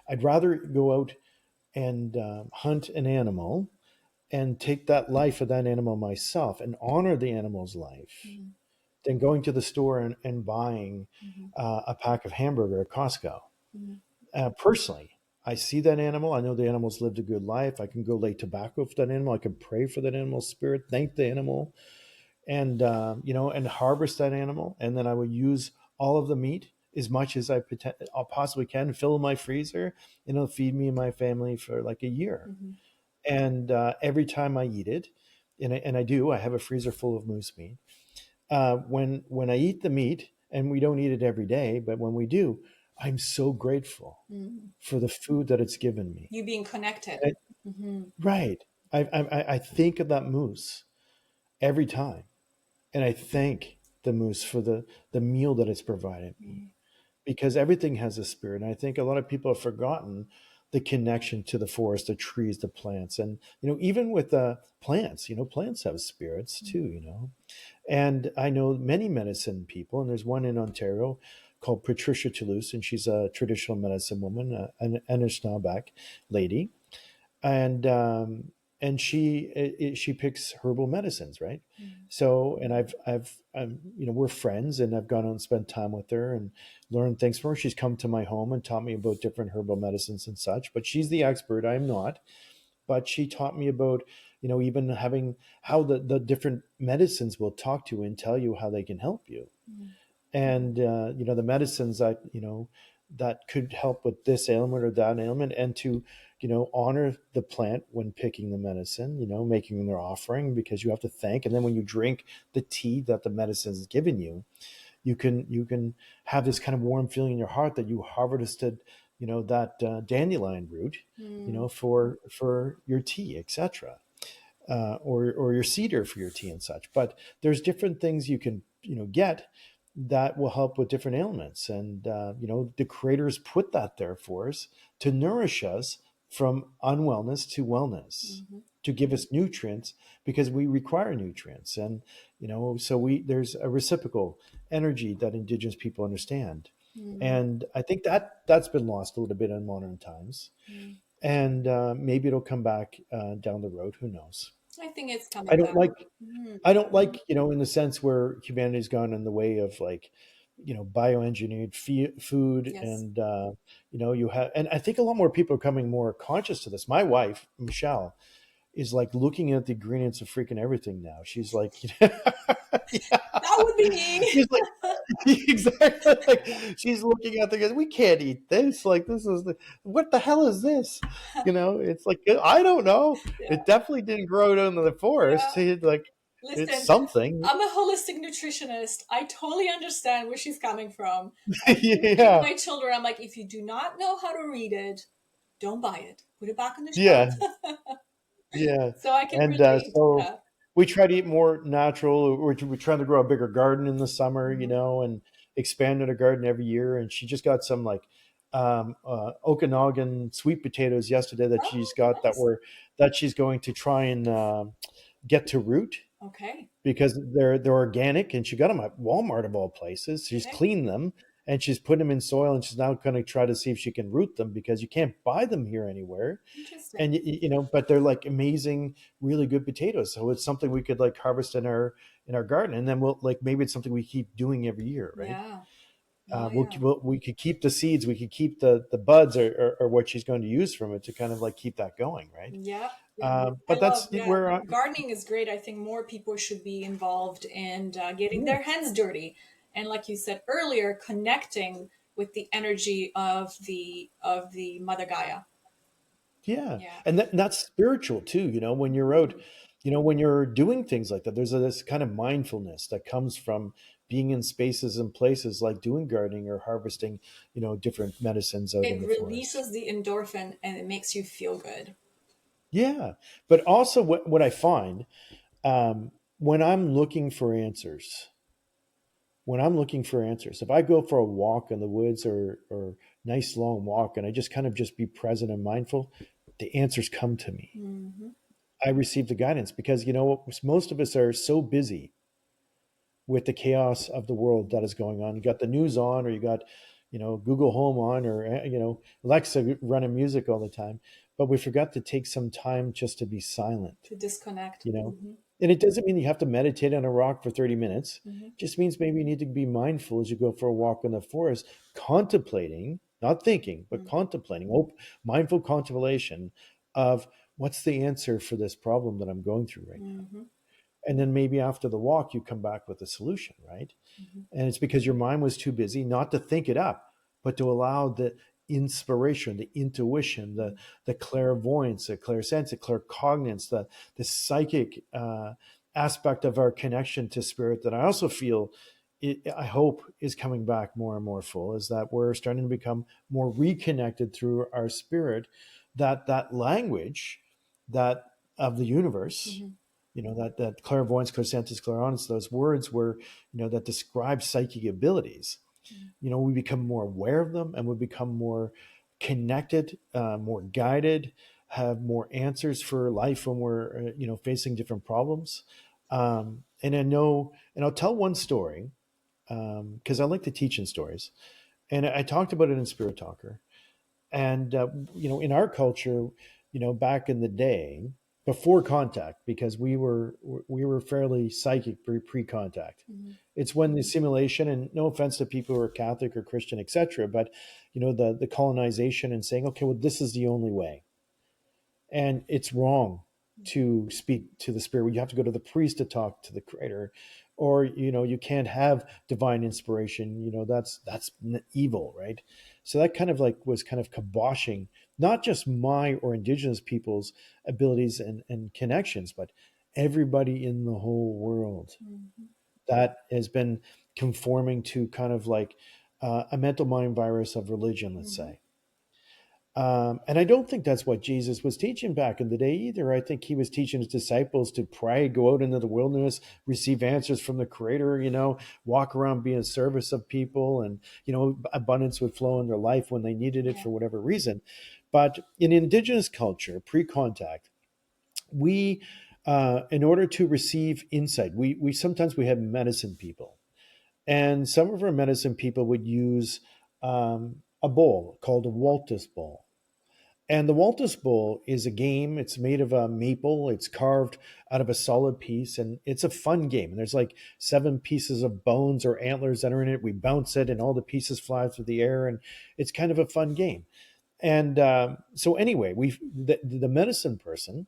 I'd rather go out and hunt an animal and take that life of that animal myself and honor the animal's life mhm, than going to the store and buying mhm, a pack of hamburger at Costco. mhm, Personally, I see that animal. I know the animal's lived a good life. I can go lay tobacco for that animal. I can pray for that animal's spirit, thank the animal, and and harvest that animal. And then I would use all of the meat as much as I possibly can, fill my freezer, and it'll feed me and my family for like a year. mhm, And every time I eat it, and I do, I have a freezer full of moose meat. When I eat the meat, and we don't eat it every day, but when we do, I'm so grateful mhm. for the food that it's given me. You being connected. I- Hmm. right. I think of that moose every time, and I thank the moose for the meal that it's provided me, because everything has a spirit. And I think a lot of people have forgotten the connection to the forest, the trees, the plants, and even with the plants, plants have spirits too. And I know many medicine people, and there's one in Ontario called Patricia Toulouse, and she's a traditional medicine woman, an Anishinaabe lady, and she picks herbal medicines, right? So, and we're friends, and I've gone out and spent time with her and learned things from her. She's come to my home and taught me about different herbal medicines and such, but she's the expert, I'm not. But she taught me about even having how the different medicines will talk to you and tell you how they can help you. And the medicines that that could help with this ailment or that ailment, and to honor the plant when picking the medicine, making their offering, because you have to thank. And then when you drink the tea that the medicine has given you, you can have this kind of warm feeling in your heart that you harvested that dandelion root Mm. for your tea, etc., or your cedar for your tea and such. But there's different things you can get that will help with different ailments, and the creators put that there for us to nourish us from unwellness to wellness, Mhm. to give us nutrients, because we require nutrients. And so there's a reciprocal energy that Indigenous people understand. Mm. And I think that's been lost a little bit in modern times, Mm. and maybe it'll come back down the road. Who knows? I think it's I coming don't back. like Mm. I don't like, in the sense where humanity's gone in the way of like, bioengineered food, Yes. and you have, and I think a lot more people are coming more conscious to this. My wife, Michelle, is like looking at the ingredients of freaking everything now. She's like, yeah, That would be me. she's like, Exactly. Like she's looking at the, we can't eat this. Like this is what the hell is this? It's like I don't know. Yeah, It definitely didn't grow down in the yeah. forest. It's like it's Listen, something. I'm a holistic nutritionist. I totally understand where she's coming from. I keep telling Yeah, my children, I'm like, if you do not know how to read it, don't buy it. Put it back on the yeah, shelf. yeah. So I can And relate. so Yeah. we try to eat more natural. We're trying to grow a bigger garden in the summer, Mhm. and expand our garden every year. And she just got some like Okanagan sweet potatoes yesterday that she's Oh, got nice. that she's going to try and get to root Okay. because they're organic, and she got them at Walmart of all places. She's Okay. cleaned them and she's put them in soil, and she's now going to try to see if she can root them because you can't buy them here anywhere. Interesting. And but they're like amazing, really good potatoes. So it's something we could like harvest in our garden, and then we'll like maybe it's something we keep doing every year, right? Yeah. Oh, yeah. We could keep the seeds, we could keep the buds, or what she's going to use from it to kind of like keep that going, right? Yeah. Yeah. I But love, that's yeah. where Gardening is great. I think more people should be involved in getting yeah. their hands dirty. And like you said earlier, connecting with the energy of the Mother Gaia. Yeah, Yeah. and that's spiritual too. When you're out, Mhm. when you're doing things like that, there's this kind of mindfulness that comes from being in spaces and places like doing gardening or harvesting, different medicines out in It the forest. releases the endorphin and it makes you feel good. Yeah, but also what I find when I'm looking for answers, if I go for a walk in the woods or nice long walk, and I just kind of just be present and mindful, the answers come to me. Hmm. I receive the guidance because most of us are so busy with the chaos of the world that is going on. You got the news on, or you got Google Home on, or Alexa running music all the time, but we forgot to take some time just to be silent. To disconnect. You know, Hmm. and it doesn't mean you have to meditate on a rock for 30 minutes. Hmm. It just means maybe you need to be mindful as you go for a walk in the forest, contemplating, not thinking, but contemplating, mindful contemplation of what's the answer for this problem that I'm going through right now. Hmm. And then maybe after the walk, you come back with a solution, right? Hmm. And it's because your mind was too busy not to think it up, but to allow the inspiration, the intuition, the clairvoyance, the clairsense, the claircognizance, the psychic aspect of our connection to spirit that I also feel, I hope, is coming back more and more full, is that we're starting to become more reconnected through our spirit, that language that of the universe, Hmm. that clairvoyance, clairsense, clairaudience, those words were, that describe psychic abilities. We become more aware of them, and we become more connected, more guided, have more answers for life when we're, facing different problems. And I know, and I'll tell one story because I like to teach in stories. And I talked about it in Spirit Talker. And in our culture, back in the day, before contact, because we were fairly psychic pre-contact. Hmm. It's when the simulation, and no offense to people who are Catholic or Christian, etc., but the colonization and saying, okay, well, this is the only way, and it's wrong to speak to the spirit. You have to go to the priest to talk to the creator, or you can't have divine inspiration. That's evil, right? So that kind of like was kind of kiboshing not just my or indigenous people's abilities and connections, but everybody in the whole world Hmm. that has been conforming to kind of like a mental mind virus of religion, let's Hmm. say. And I don't think that's what Jesus was teaching back in the day either. I think he was teaching his disciples to pray, go out into the wilderness, receive answers from the Creator, walk around, be in service of people, and, abundance would flow in their life when they needed it Yeah. for whatever reason. But in indigenous culture, pre contact, we, in order to receive insight, we sometimes we have medicine people. And some of our medicine people would use a bowl called a Waltus bowl, and the Waltus Bowl is a game. It's made of a maple. It's carved out of a solid piece, and it's a fun game. And there's like 7 pieces of bones or antlers that are in it. We bounce it, and all the pieces fly through the air, and it's kind of a fun game. And so anyway, the medicine person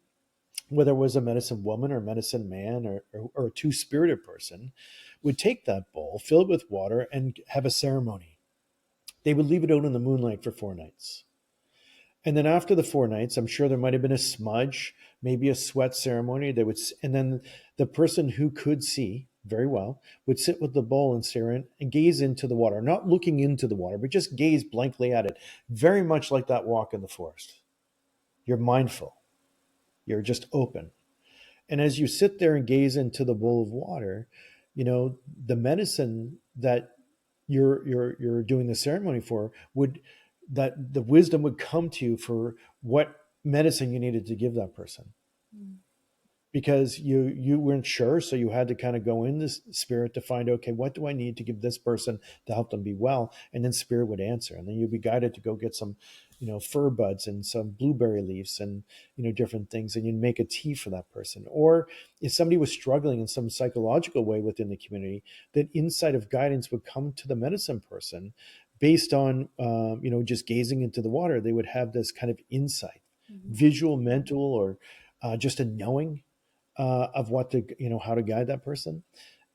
whether it was a medicine woman or medicine man or a two-spirited person, would take that bowl, fill it with water, and have a ceremony. They would leave it out in the moonlight for 4 nights. And then after the 4 nights, I'm sure there might have been a smudge, maybe a sweat ceremony. And then the person who could see very well would sit with the bowl and stare in and gaze into the water, not looking into the water, but just gaze blankly at it, very much like that walk in the forest. You're mindful. You're just open. And as you sit there and gaze into the bowl of water, the medicine that you're doing the ceremony for would that the wisdom would come to you for what medicine you needed to give that person, because you weren't sure, so you had to kind of go in this spirit to find, okay, what do I need to give this person to help them be well? And then spirit would answer, and then you'd be guided to go get some fir buds and some blueberry leaves and different things, and you'd make a tea for that person. Or if somebody was struggling in some psychological way within the community, that insight of guidance would come to the medicine person based on just gazing into the water. They would have this kind of insight, visual, mental, or just a knowing of what to how to guide that person.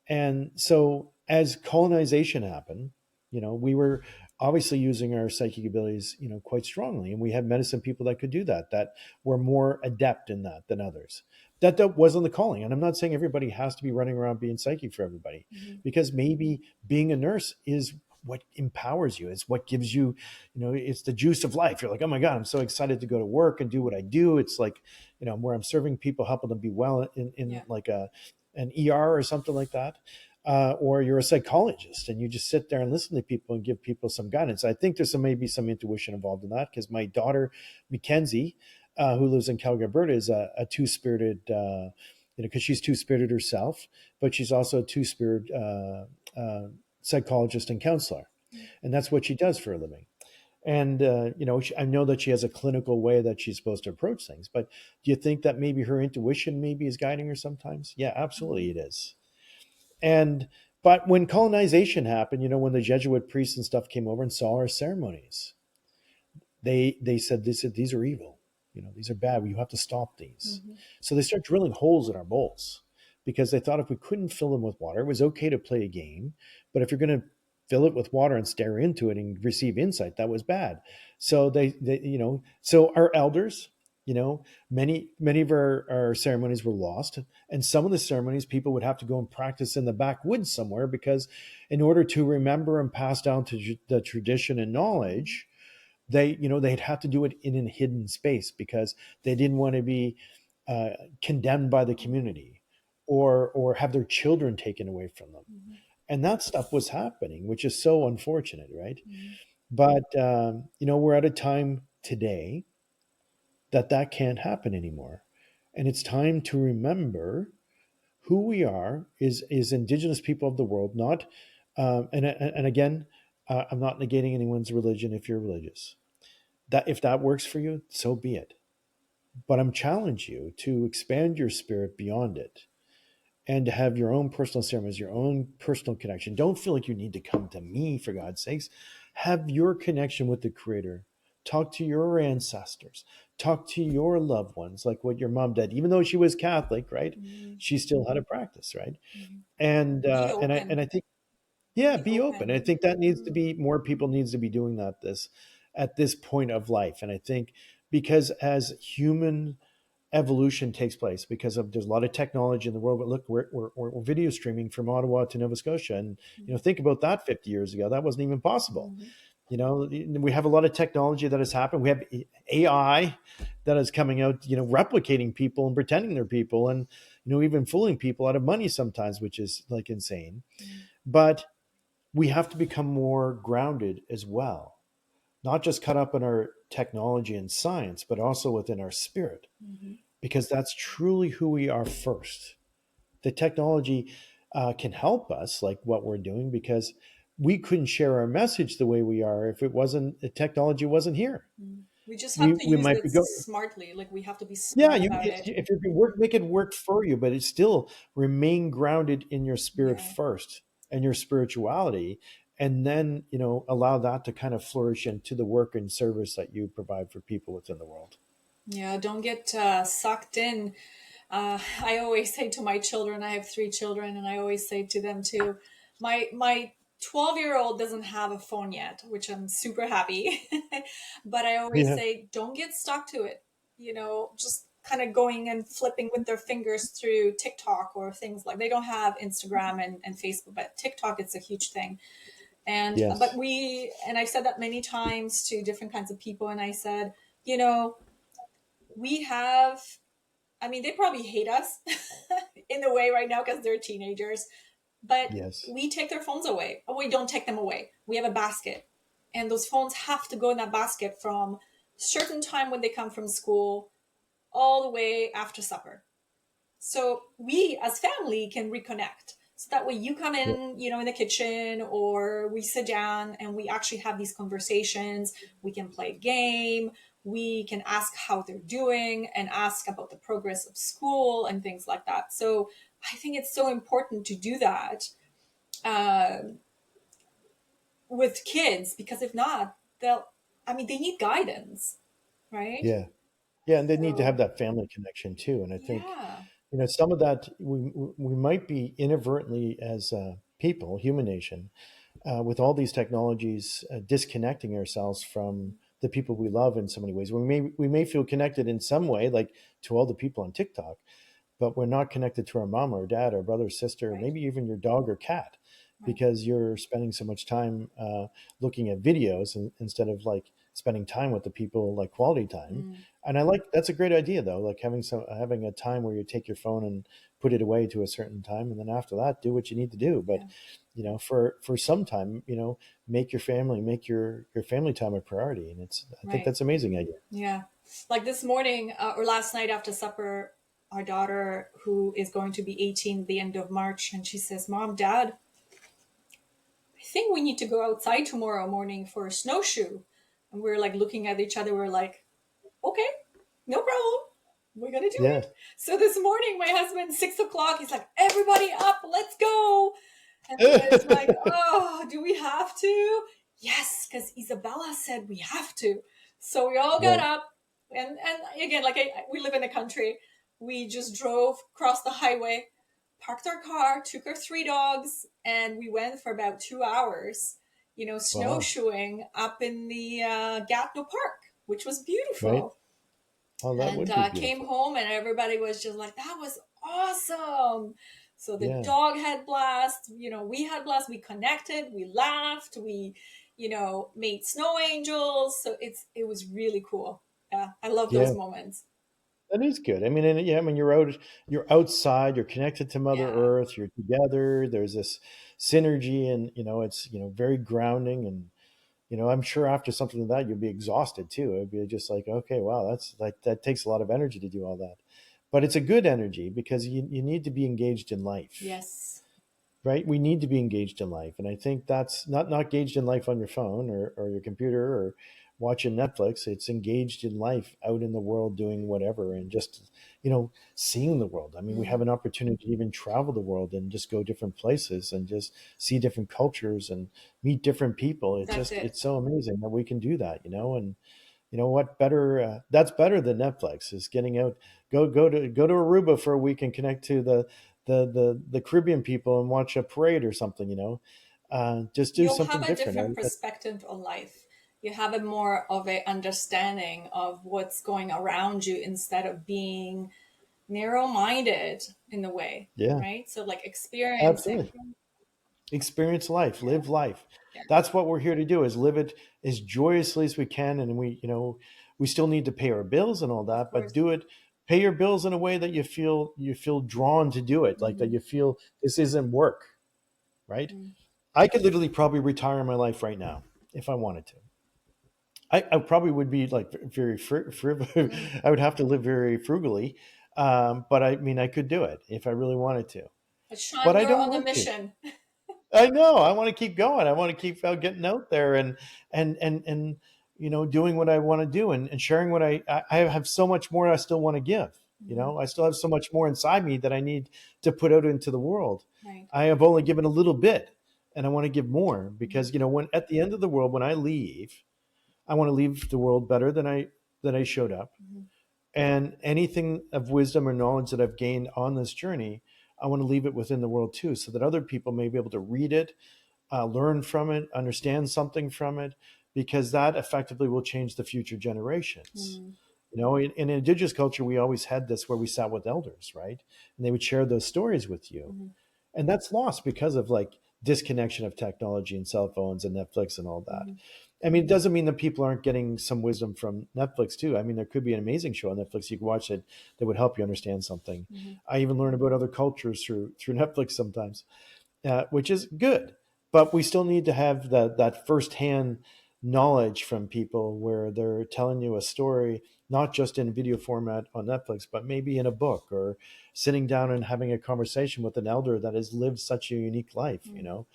And so as colonization happened, we were obviously using our psychic abilities quite strongly, and we had medicine people that could do that were more adept in that than others. That wasn't the calling. And I'm not saying everybody has to be running around being psychic for everybody, because maybe being a nurse is what empowers you. It's what gives you, it's the juice of life. You're like, oh my God, I'm so excited to go to work and do what I do. It's like, where I'm serving people, helping them be well in like an ER or something like that. Or you're a psychologist and you just sit there and listen to people and give people some guidance. I think there's maybe some intuition involved in that, because my daughter, Mackenzie, who lives in Calgary, Alberta, is a two-spirited, because she's two-spirited herself, but she's also a two-spirit psychologist and counselor. And that's what she does for a living. And, I know that she has a clinical way that she's supposed to approach things, but do you think that maybe her intuition maybe is guiding her sometimes? Yeah, absolutely it is. But when colonization happened, when the Jesuit priests and stuff came over and saw our ceremonies, they said, these are evil. These are bad. You have to stop these. So they start drilling holes in our bowls, because they thought if we couldn't fill them with water, it was okay to play a game. But if you're going to fill it with water and stare into it and receive insight, that was bad. So so our elders, many of our ceremonies were lost. And some of the ceremonies people would have to go and practice in the backwoods somewhere, because in order to remember and pass down to the tradition and knowledge, they'd have to do it in a hidden space, because they didn't want to be condemned by the community or have their children taken away from them. And that stuff was happening, which is so unfortunate, right? But we're at a time today that can't happen anymore, and it's time to remember who we are is Indigenous people of the world. Not and again, I'm not negating anyone's religion. If you're religious, that if that works for you, so be it. But I'm challenge you to expand your spirit beyond it, and to have your own personal ceremonies, your own personal connection. Don't feel like you need to come to me, for God's sakes. Have your connection with the Creator. Talk to your ancestors. Talk to your loved ones, like what your mom did. Even though she was Catholic, right? She still had a practice, right? And Be I open. think, yeah, Be be open. I open. think that needs to be more people needs to be doing that at this point of life. And I think because as human evolution takes place, because of there's a lot of technology in the world, but look, we're video streaming from Ottawa to Nova Scotia, and think about that 50 years ago, that wasn't even possible. We have a lot of technology that has happened. We have AI that is coming out, replicating people and pretending they're people, and even fooling people out of money sometimes, which is like insane. But we have to become more grounded as well, not just caught up in our technology and science, but also within our spirit, because that's truly who we are first. The technology can help us, like what we're doing, because we couldn't share our message the way we are if it wasn't the technology wasn't here. We just have to We use might it be going, smartly. Like we have to be yeah. smart about it. If you can work, make it work for you, but it still remain grounded in your spirit Yeah. first and your spirituality, and then allow that to kind of flourish into the work and service that you provide for people within the world. Yeah. Don't get sucked in. I always say to my children, I have 3 children, and I always say to them too, my 12-year-old doesn't have a phone yet, which I'm super happy. But I always Yeah. say, don't get stuck to it. Just kind of going and flipping with their fingers through TikTok or things like they don't have Instagram and Facebook, but TikTok, it's a huge thing. But Yes. I've said that many times to different kinds of people. And I said, we have, I mean, they probably hate us in a way right now because they're teenagers, but Yes. we take their phones away. Oh, we don't take them away. We have a basket, and those phones have to go in that basket from certain time when they come from school all the way after supper. So we as family can reconnect. So that way you come Yeah. in, in the kitchen, or we sit down and we actually have these conversations. We can play a game. We can ask how they're doing and ask about the progress of school and things like that. So I think it's so important to do that uh, with kids, because if not, they need guidance, right? Yeah. Yeah. And they need to have So, that family connection too. And I think, yeah, some of that we might be inadvertently as people, human nation, with all these technologies, disconnecting ourselves from the people we love in so many ways. We may feel connected in some way, like to all the people on TikTok, but we're not connected to our mom or dad or brother or sister, right, maybe even your dog or cat, right. because you're spending so much time looking at videos instead of like spending time with the people, like quality time. Mm, And I like that's a great idea though, like having a time where you take your phone and put it away to a certain time, and then after that, do what you need to do. But yeah, for some time, make your family time a priority, and I think right. that's an amazing idea. Yeah. Like this morning or last night after supper, our daughter, who is going to be 18 the end of March, and she says, Mom, Dad, I think we need to go outside tomorrow morning for a snowshoe. And we're like looking at each other. We're like, okay, no problem. We're going to do Yeah. it. So this morning, my husband, 6 o'clock, he's like, everybody up, let's go. And then it's like, oh, do we have to? Yes, because Isabella said we have to. So we all got Right. up, and again, like we live in the country, we just drove across the highway, parked our car, took our 3 dogs, and we went for about 2 hours, Wow. snowshoeing up in the Gatineau Park, which was Right. beautiful. Oh, that And would be came beautiful. home, and everybody was just like, that was awesome. So the Yeah. dog had blast, we had blast, we connected, we laughed, we made snow angels. So it was really cool. Yeah, I love those Yeah. moments. That is good. I mean, and yeah, I mean, you're outside, you're connected to Mother Yeah, Earth, you're together. There's this synergy, and it's very grounding. And I'm sure after something like that, you'll be exhausted too. It'd be just like, okay, wow, that's like that takes a lot of energy to do all that. But it's a good energy because you need to be engaged in life, yes, right? We need to be engaged in life, and I think that's not engaged in life on your phone or your computer or watching Netflix. It's engaged in life out in the world, doing whatever, and just seeing the world. I mean, we have mm, an opportunity to even travel the world and just go different places and just see different cultures and meet different people. that's it. It's so amazing that we can do that, and what better that's better than Netflix is getting out, go to Aruba for a week and connect to the Caribbean people and watch a parade or something, just do You'll have something a different. different perspective on life. You have a more of a understanding of what's going around you instead of being narrow-minded in a way, Yeah, right? So like experiencing. absolutely. Experience life, Yeah, live life. yeah, That's what we're here to do, is live it as joyously as we can. And we still need to pay our bills and all of that, but course. do it, pay your bills in a way that you feel drawn to do it, like that Hmm. you feel this isn't work, right? Mm. I could literally probably retire my life right now if I wanted to. I probably would be like very Mm. I would have to live very frugally, but I mean, I could do it if I really wanted to, But but Sean, I you're don't on a want to. mission. I know. I want to keep going. I want to keep getting out there and doing what I want to do, and sharing what I have so much more I still want to give. Hmm. I still have so much more inside me that I need to put out into the world. Right. I have only given a little bit, and I want to give more, Hmm. because when at the end of the world, when I leave, I want to leave the world better than I showed up, Hmm. And anything of wisdom or knowledge that I've gained on this journey, I want to leave it within the world too, so that other people may be able to read it, learn from it, understand something from it, because that effectively will change the future generations. Mm. You know, in indigenous culture, we always had this where we sat with elders, right? And they would share those stories with you. Mm-hmm. And that's lost because of like disconnection of technology and cell phones and Netflix and all that. Mm-hmm. I mean, it doesn't mean that people aren't getting some wisdom from Netflix too. I mean, there could be an amazing show on Netflix you can watch it that would help you understand something. Mm-hmm. I even learn about other cultures through Netflix sometimes, which is good. But we still need to have that firsthand knowledge from people where they're telling you a story, not just in video format on Netflix, but maybe in a book, or sitting down and having a conversation with an elder that has lived such a unique life, you Mm-hmm. know,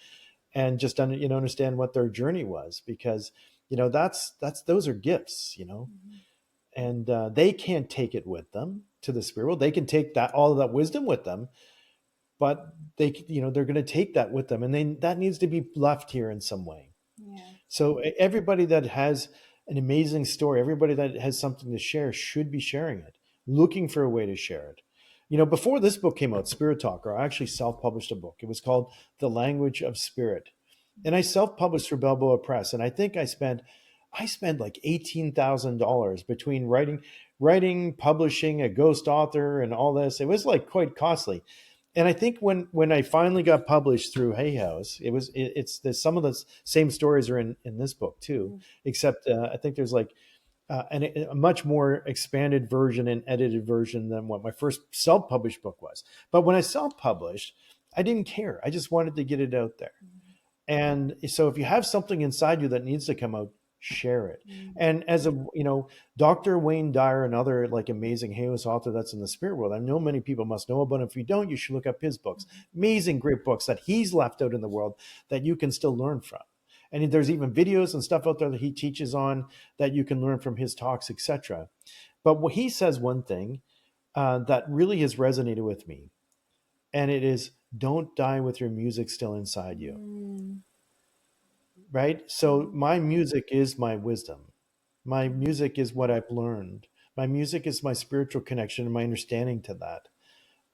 and just understand what their journey was, because that's those are gifts, and they can't take it with them to the spirit world. They can take that all of that wisdom with them, but they're going to take that with them, and then that needs to be left here in some way. Yeah. So everybody that has an amazing story, everybody that has something to share should be sharing it, looking for a way to share it. Before this book came out, Spirit Talker, I actually self-published a book. It was called The Language of Spirit. And I self-published through Balboa Press. And I think I spent like $18,000 between writing, publishing, a ghost author, and all this. It was like quite costly. And I think when I finally got published through Hay House, it's there's some of the same stories are in this book too, Mm-hmm. except I think there's like a much more expanded version and edited version than what my first self-published book was. But when I self-published, I didn't care. I just wanted to get it out there. And so if you have something inside you that needs to come out, share it. Mm-hmm. And as Dr. Wayne Dyer, another like amazing Helios author that's in the spirit world, I know many people must know about him. If you don't, you should look up his books. Amazing, great books that he's left out in the world that you can still learn from. And there's even videos and stuff out there that he teaches on that you can learn from his talks, etc. But what he says one thing that really has resonated with me, and it is, don't die with your music still inside you. Mm-hmm. Right? So my music is my wisdom. My music is what I've learned. My music is my spiritual connection and my understanding to that.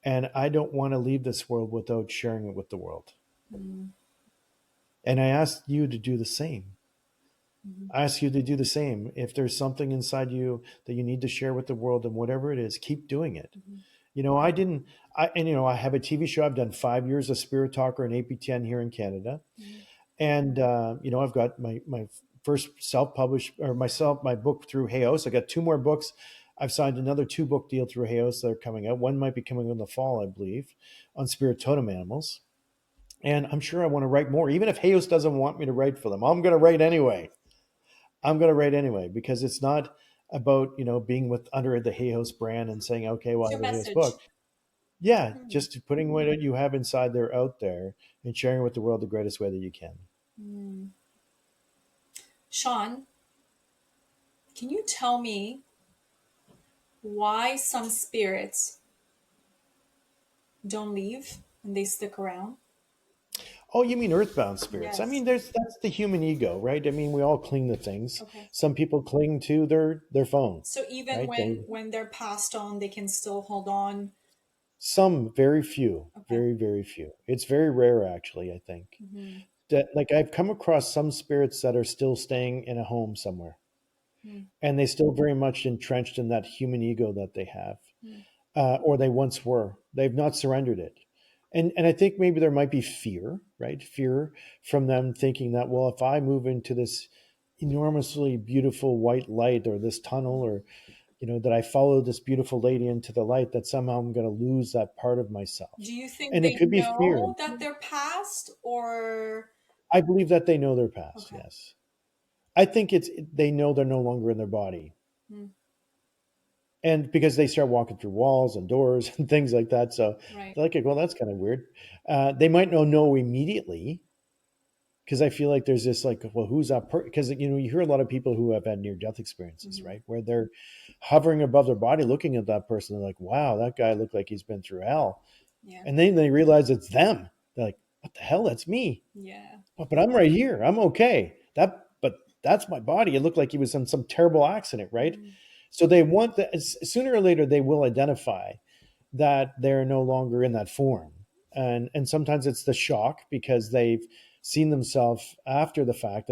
And I don't want to leave this world without sharing it with the world. Mm-hmm. And I ask you to do the same. Mm-hmm. I ask you to do the same. If there's something inside you that you need to share with the world, and whatever it is, keep doing it. Mm-hmm. I have a TV show. I've done 5 years of Spirit Talker and APTN here in Canada. Mm-hmm. And I've got my first self-published, or my book through Hayos. I got 2 more books. I've signed another 2-book deal through Hayos that are coming out. One might be coming in the fall, I believe, on spirit totem animals. And I'm sure I want to write more. Even if Hayos doesn't want me to write for them, I'm going to write anyway. Because it's not about being with under the Hayos brand and saying, okay, well, It's I your have a Hayos message. book. Yeah, Mm-hmm. just putting what you have inside there out there and sharing with the world the greatest way that you can. Mm-hmm. Sean, can you tell me why some spirits don't leave and they stick around? Oh, you mean earthbound spirits? I Yes. mean, that's the human ego, right? I mean, we all cling to things. Okay. Some people cling to their phone, So even right? when they're passed on, they can still hold on. Some, very few, Okay. very very few. It's very rare, actually. I think Mm-hmm. that, like, I've come across some spirits that are still staying in a home somewhere, and they still very much entrenched in that human ego that they have, Mm-hmm. or they once were. They've not surrendered it. And I think maybe there might be fear, right? Fear from them thinking that, well, if I move into this enormously beautiful white light, or this tunnel, or that I follow this beautiful lady into the light, that somehow I'm going to lose that part of myself. Do you think And it they could be fear. know that they're past, or I believe that they know their past. okay? Yes. I think they know they're no longer in their body. Mm, And because they start walking through walls and doors and things like that. So right. they're like, well, that's kind of weird. They might not know immediately, because I feel like there's this, like, well, who's that person? Because you hear a lot of people who have had near-death experiences, Mm-hmm. right, where they're hovering above their body, looking at that person. They're like, wow, that guy looked like he's been through hell. Yeah. And then they realize it's them. They're like, what the hell? That's me. Yeah. But I'm right here. I'm okay. But that's my body. It looked like he was in some terrible accident, right? Mm. So they want that sooner or later they will identify that they're no longer in that form. And sometimes it's the shock because they've seen themselves after the fact,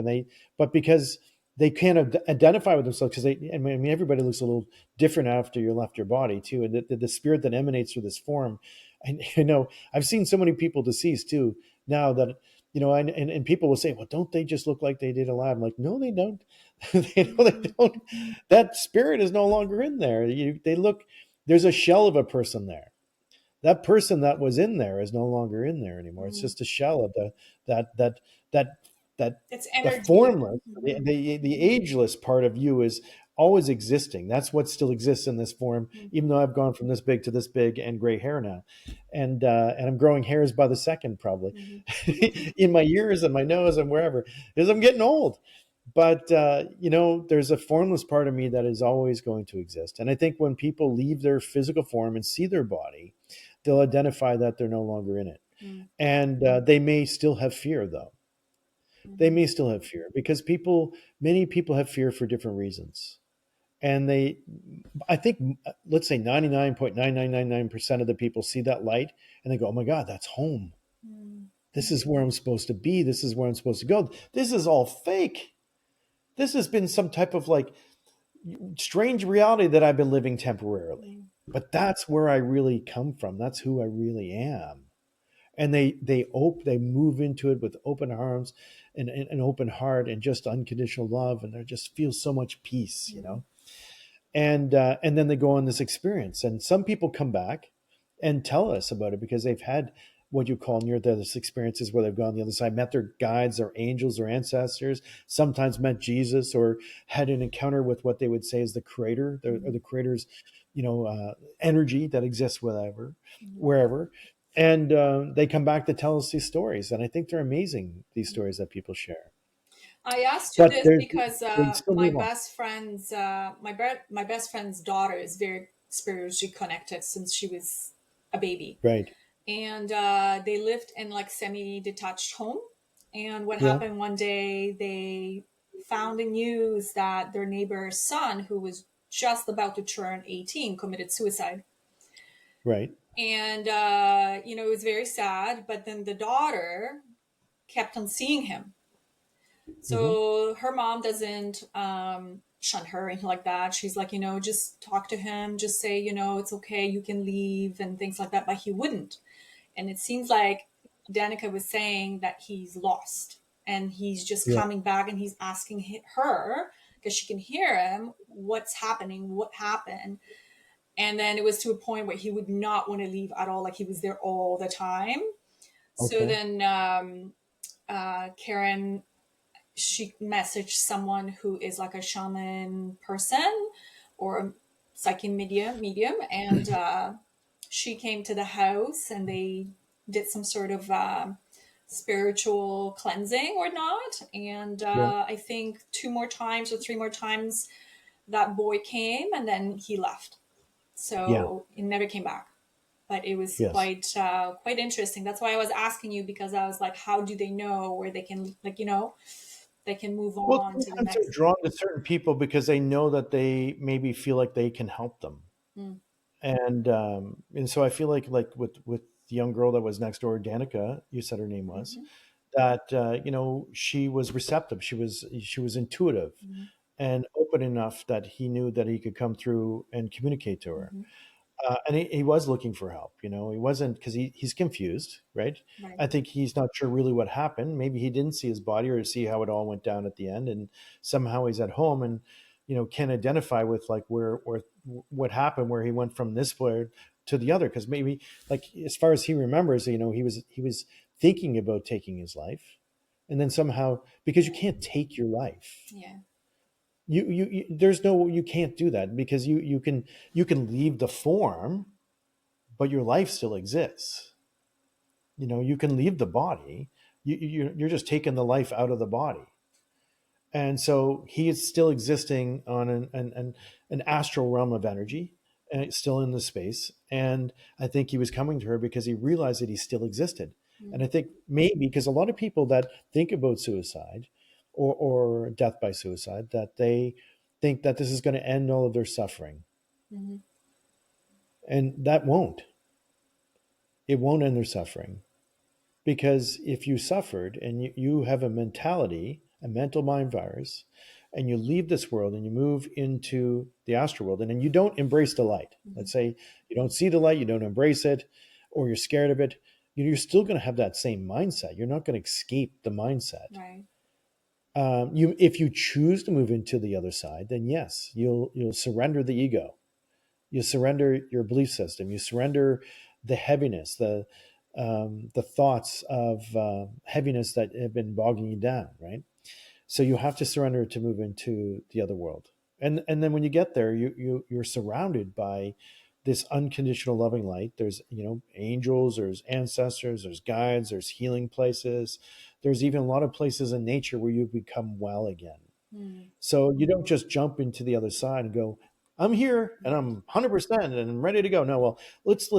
but because they can't identify with themselves, because I mean everybody looks a little different after you left your body too, and the spirit that emanates through this form. And I've seen so many people deceased too now that and people will say, well, don't they just look like they did alive? I'm like, no, they don't. They don't. That spirit is no longer in there. They look, there's a shell of a person there. That person that was in there is no longer in there anymore. It's just a shell of that that that that It's the energy. formless, the ageless part of you is always existing. That's what still exists in this form, even though I've gone from this big to this big and gray hair now, and I'm growing hairs by the second probably in my ears and my nose and wherever, because I'm getting old. But there's a formless part of me that is always going to exist. And I think when people leave their physical form and see their body, they'll identify that they're no longer in it. And they may still have fear, though. They may still have fear because many people have fear for different reasons. And I think, let's say 99.9999% of the people see that light and they go, oh my God, that's home. This is where I'm supposed to be. This is where I'm supposed to go. This is all fake. This has been some type of like strange reality that I've been living temporarily. But that's where I really come from. That's who I really am. And they move into it with open arms and an open heart and just unconditional love, and they just feel so much peace, and then they go on this experience. And some people come back and tell us about it because they've had what you call near-death experiences where they've gone the other side, met their guides or angels or ancestors, sometimes met Jesus, or had an encounter with what they would say is the creator, or the creator's energy that exists wherever. And they come back to tell us these stories, and I think they're amazing, these stories that people share. I asked you But this because they still my move on. best friend's my best friend's daughter is very spiritually connected since she was a baby, Right. and they lived in like semi-detached home. And what Yeah. happened one day, they found the news that their neighbor's son, who was just about to turn 18, committed suicide. Right. And it was very sad. But then the daughter kept on seeing him. Hmm. So her mom doesn't shun her or anything like that. She's like, just talk to him, just say, it's okay, you can leave and things like that. But he wouldn't. And it seems like Danica was saying that he's lost and he's just Yeah. coming back and he's asking her, because she can hear him, what's happening, what happened. And then it was to a point where he would not want to leave at all. Like he was there all the time. So Okay. then Karen, she messaged someone who is like a shaman person or a psychic medium, and she came to the house and they did some sort of spiritual cleansing or not. And Yeah. I think two more times or three more times that boy came and then he left. Yeah. So he never came back. But it was Yes. quite interesting. That's why I was asking you, because I was like, how do they know, or they can they can move Well, on to the sometimes they're next. drawn to certain people because they know that they maybe feel like they can help them. Mm, And so I feel like with the young girl that was next door, Danica, you said her name was, mhm, that she was receptive. She was intuitive mhm, and open enough that he knew that he could come through and communicate to her. mhm. And he was looking for help. He wasn't, because he's confused, right? Right. I think he's not sure really what happened. Maybe he didn't see his body or see how it all went down at the end, and somehow he's at home and can identify with like where what happened, where he went from this player to the other. Because maybe, like, as far as he remembers, he was thinking about taking his life, and then somehow, because you can't take your life, Yeah. there's no, you can't do that, because you can leave the form, but your life still exists. You can leave the body. You're just taking the life out of the body. And so he is still existing on an astral realm of energy, and it's still in the space. And I think he was coming to her because he realized that he still existed. And I Mm, think maybe because a lot of people that think about suicide or death by suicide, that think that this is going to end all of their suffering. Mm-hmm. And that won't. It won't end their suffering. Because if you suffered and you have a mentality, a mental mind virus, and you leave this world and you move into the astral world and then you don't embrace the light, Mm-hmm. let's say you don't see the light, you don't embrace it, or you're scared of it, you're still going to have that same mindset. You're not going to escape the mindset. Right. If you choose to move into the other side, then yes, you'll surrender the ego. You surrender your belief system. You surrender the heaviness, the thoughts of heaviness that have been bogging you down, right? So you have to surrender to move into the other world. And then when you get there, you're surrounded by this unconditional loving light. There's angels, there's ancestors, there's guides, there's healing places. There's even a lot of places in nature where you become well again. Mm. So you don't just jump into the other side and go, I'm here and I'm 100% and I'm ready to go. No, well, let's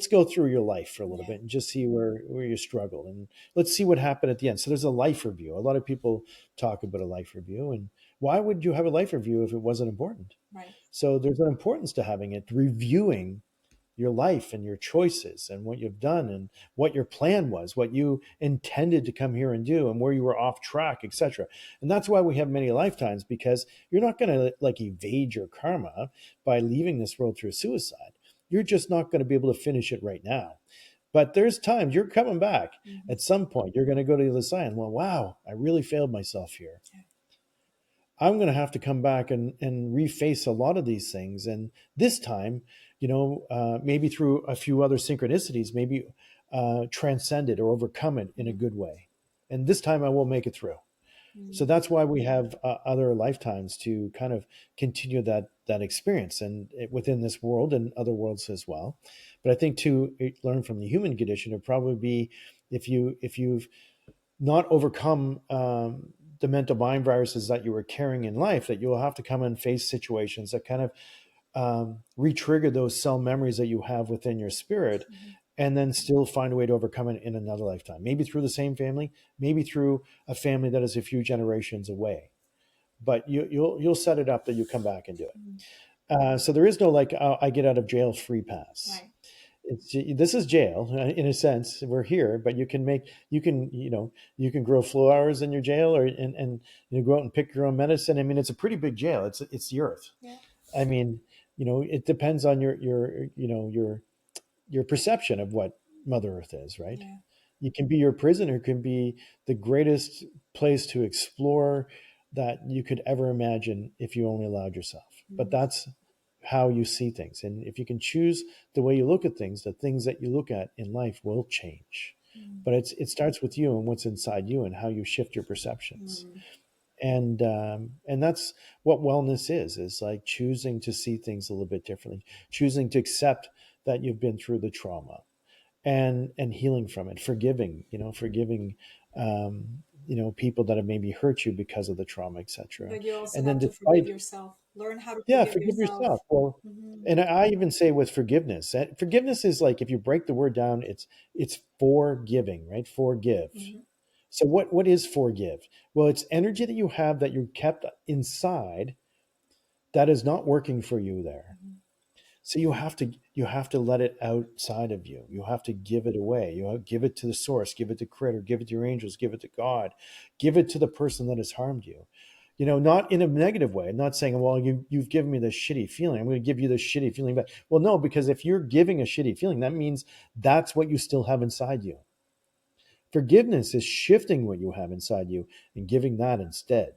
go through your life for a little bit and just see where you struggle, and let's see what happened at the end. So there's a life review. A lot of people talk about a life review, and why would you have a life review if it wasn't important? Right. So there's an importance to having it, reviewing your life and your choices and what you've done and what your plan was, what you intended to come here and do and where you were off track, etc. And that's why we have many lifetimes, because you're not going to like evade your karma by leaving this world through suicide. You're just not going to be able to finish it right now. But there's times you're coming back. Mm-hmm. At some point, you're going to go to the other side and, well, wow, I really failed myself here. I'm going to have to come back and reface a lot of these things. And this time, maybe through a few other synchronicities, maybe transcend it or overcome it in a good way. And this time I will make it through. Mm-hmm. So that's why we have other lifetimes to kind of continue that experience and within this world and other worlds as well. But I think to learn from the human condition, it'd probably be if you've not overcome the mental mind viruses that you were carrying in life, that you'll have to come and face situations that kind of re-trigger those cell memories that you have within your spirit, and then still find a way to overcome it in another lifetime. Maybe through the same family, maybe through a family that is a few generations away. But you'll set it up that you come back and do it. So there is no I get out of jail free pass. Right. This is jail in a sense. We're here, but you can grow flowers in your jail, or and go out and pick your own medicine. I mean, it's a pretty big jail. It's the earth. Yeah. I mean, it depends on your perception of what Mother Earth is, right? Yeah. You can be your prison, or it can be the greatest place to explore that you could ever imagine if you only allowed yourself. Mm-hmm. But that's how you see things. And if you can choose the way you look at things, the things that you look at in life will change. Mm-hmm. But it starts with you and what's inside you and how you shift your perceptions. Mm-hmm. And that's what wellness is like choosing to see things a little bit differently, choosing to accept that you've been through the trauma and healing from it, forgiving people that have maybe hurt you because of the trauma, etc. But you also and have then to forgive yourself. Learn how to forgive yourself. Well, Mm-hmm. and I even say with forgiveness, forgiveness is like, if you break the word down, it's forgiving, right? Forgive. Mm-hmm. So what is forgive? Well, it's energy that you have that you kept inside that is not working for you there. Mm-hmm. So you have to let it outside of you. You have to give it away. Give it to the source, give it to Creator, give it to your angels, give it to God, give it to the person that has harmed you. Not in a negative way. I'm not saying, well, you've given me this shitty feeling, I'm going to give you this shitty feeling back. Well, no, because if you're giving a shitty feeling, that means that's what you still have inside you. Forgiveness is shifting what you have inside you and giving that instead.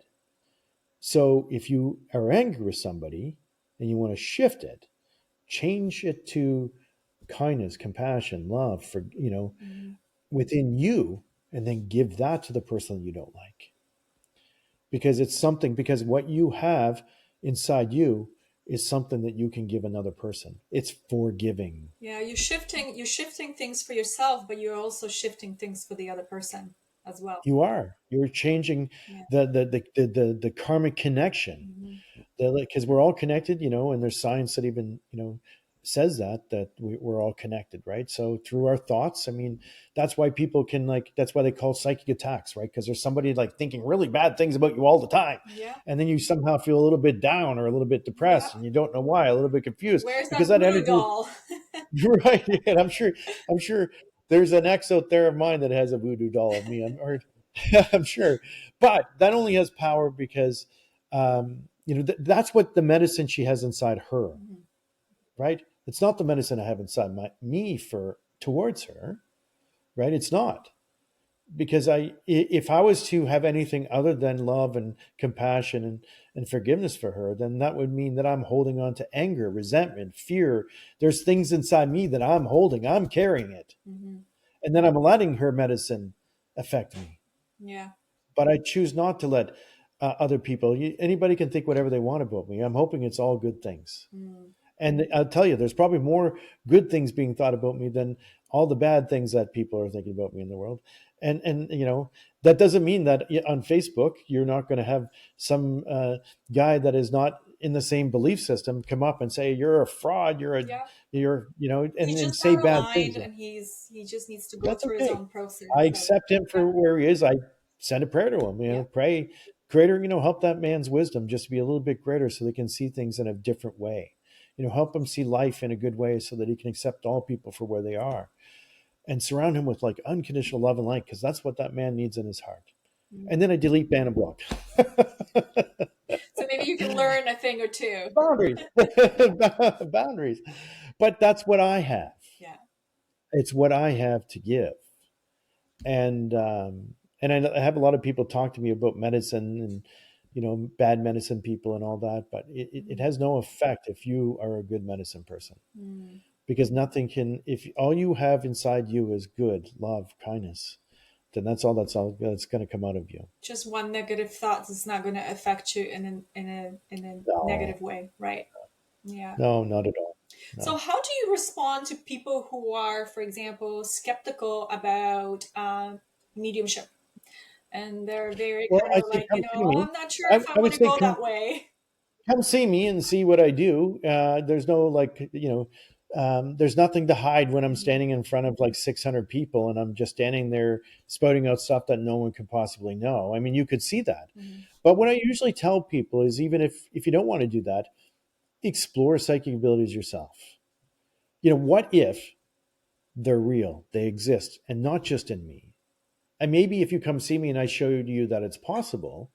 So if you are angry with somebody and you want to shift it, change it to kindness, compassion, love, mm-hmm. within you, and then give that to the person you don't like. Because what you have inside you is something that you can give another person. It's forgiving. Yeah, you're shifting things for yourself, but you're also shifting things for the other person as well. You're changing the karmic connection. Mm-hmm. Because we're all connected, and there's science that even says that we're all connected, right? So through our thoughts, I mean, that's why people can like, that's why they call psychic attacks, right? Because there's somebody like thinking really bad things about you all the time. Yeah. And then you somehow feel a little bit down or a little bit Yeah. depressed and you don't know why, a little bit confused Where's because that that voodoo energy, doll? right? And I'm sure there's an ex out there of mine that has a voodoo doll of me. I'm sure, but that only has power because, that's what the medicine she has inside her, Mhm. right? It's not the medicine I have inside me for towards her, right? It's not because if I was to have anything other than love and compassion and forgiveness for her, then that would mean that I'm holding on to anger, resentment, fear. There's things inside me that I'm carrying it. Mhm. And then I'm letting her medicine affect me. Yeah. But I choose not to let other people, anybody can think whatever they want about me. I'm hoping it's all good things. Mm. And I'll tell you, there's probably more good things being thought about me than all the bad things that people are thinking about me in the world. And that doesn't mean that on Facebook you're not going to have some guy that is not in the same belief system come up and say you're a fraud, Yeah. and, He's and just say not bad aligned, things. and he just needs to go That's through his okay. own process. I So accept him yeah. for where he is. I send a prayer to him. Yeah. Pray, Creator. Help that man's wisdom just to be a little bit greater, so they can see things in a different way. Help him see life in a good way, so that he can accept all people for where they are, and surround him with like unconditional love and light, because that's what that man needs in his heart. And Mm. then I delete, ban, and block. So maybe you can learn a thing or two. Boundaries, boundaries. But that's what I have. Yeah. It's what I have to give. And I have a lot of people talk to me about medicine and bad medicine people and all that, but it Mm. has no effect if you are a good medicine person, Mm. because nothing can, if all you have inside you is good love, kindness, then that's all that's going to come out of you. Just one negative thought is not going to affect you in a No, negative way, right? Yeah. no, not at all. So, No. how do you respond to people who are, for example, skeptical about mediumship? And they're very Well, kind I of say like, come see me. I'm not sure I, if I I want would to say go come that way. come see me and see what I do. There's no like, there's nothing to hide when I'm Mhm. standing in front of like 600 people and I'm just standing there spouting out stuff that no one could possibly know. I mean, you could see that. Mhm. But what I usually tell people is, even if you don't want to do that, explore psychic abilities yourself. What if they're real, they exist, and not just in me? And maybe if you come see me and I show you that it's possible,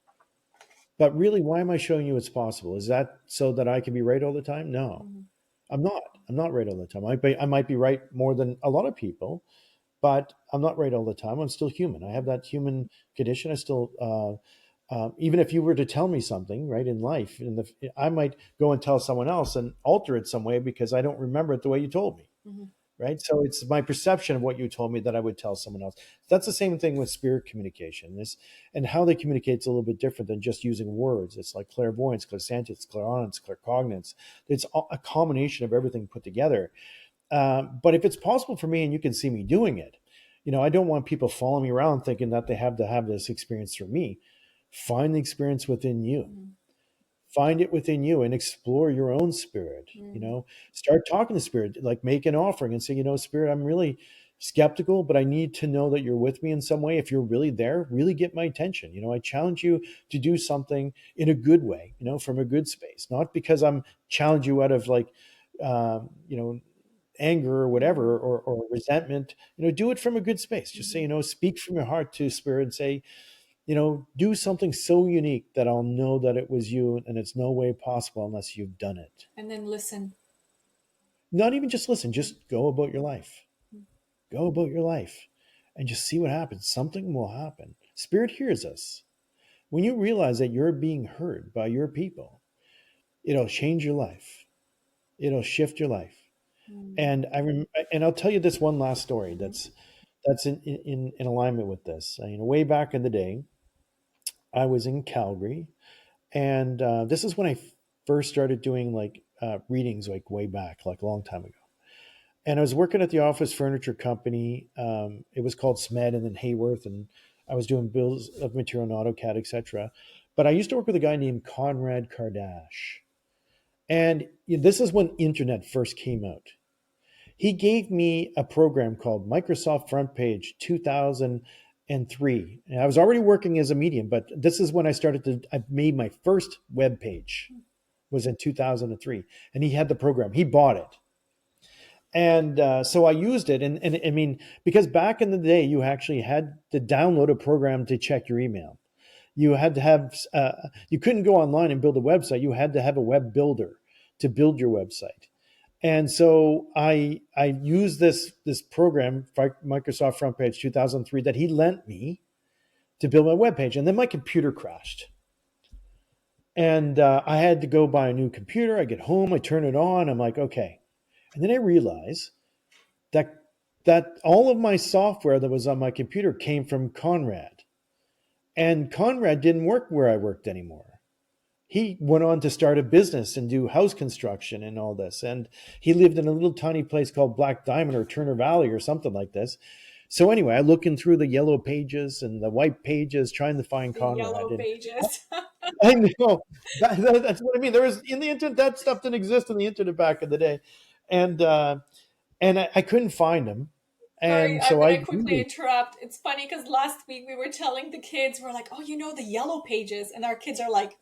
but really, why am I showing you it's possible? Is that so that I can be right all the time? No, Mhm. I'm not. I'm not right all the time. I might be right more than a lot of people, but I'm not right all the time. I'm still human. I have that human condition. I still, even if you were to tell me something right in life, I might go and tell someone else and alter it some way because I don't remember it the way you told me. Mhm. Right. So it's my perception of what you told me that I would tell someone else. That's the same thing with spirit communication. And how they communicate is a little bit different than just using words. It's like clairvoyance, clairsentience, clairaudience, claircognizance. It's a combination of everything put together. But if it's possible for me and you can see me doing it, I don't want people following me around thinking that they have to have this experience through me. Find the experience within you. Mhm. Find it within you and explore your own spirit. Mhm. Start talking to spirit, like make an offering and say, Spirit, I'm really skeptical, but I need to know that you're with me in some way. If you're really there, really get my attention. I challenge you to do something in a good way, from a good space, not because I'm challenge you out of like, you know, anger or Mhm. whatever, or resentment. Do it from a good space. Just say, Mhm. speak from your heart to spirit and say, do something so unique that I'll know that it was you, and it's no way possible unless you've done it. And then listen. Not even just listen, just go about your life. Mhm. Go about your life and just see what happens. Something will happen. Spirit hears us. When you realize that you're being heard by your people, it'll change your life. It'll shift your life. Mhm. And I'll tell you this one last story Mhm. that's in alignment with this. Way back in the day, I was in Calgary. And this is when I first started doing like readings, like way back, like a long time ago. And I was working at the office furniture company. It was called SMED and then Hayworth, and I was doing bills of material and AutoCAD, etc. But I used to work with a guy named Conrad Kardashev. And this is when internet first came out. He gave me a program called Microsoft Front Page 2003. And I was already working as a medium, but this is when I made my first web page, was in 2003. And he had the program. He bought it. And so I used it. And I mean, because back in the day, you actually had to download a program to check your email. You had to have, you couldn't go online and build a website. You had to have a web builder to build your website. And so I used this program, Microsoft Front Page 2003, that he lent me to build my webpage. And then my computer crashed. And I had to go buy a new computer. I get home, I turn it on. I'm like, okay. And then I realize that all of my software that was on my computer came from Conrad. And Conrad didn't work where I worked anymore. He went on to start a business and do house construction and all this. And he lived in a little tiny place called Black Diamond or Turner Valley or something like this. So anyway, I'm looking through the yellow pages and the white pages, trying to find The Conrad. yellow pages. I know. That's what I mean. There was in the internet, that stuff didn't exist in the internet back in the day. And I couldn't find him. Sorry, And I'm so going I to quickly interrupt. It's funny because last week we were telling the kids, we're like, oh, the yellow pages. And our kids are like,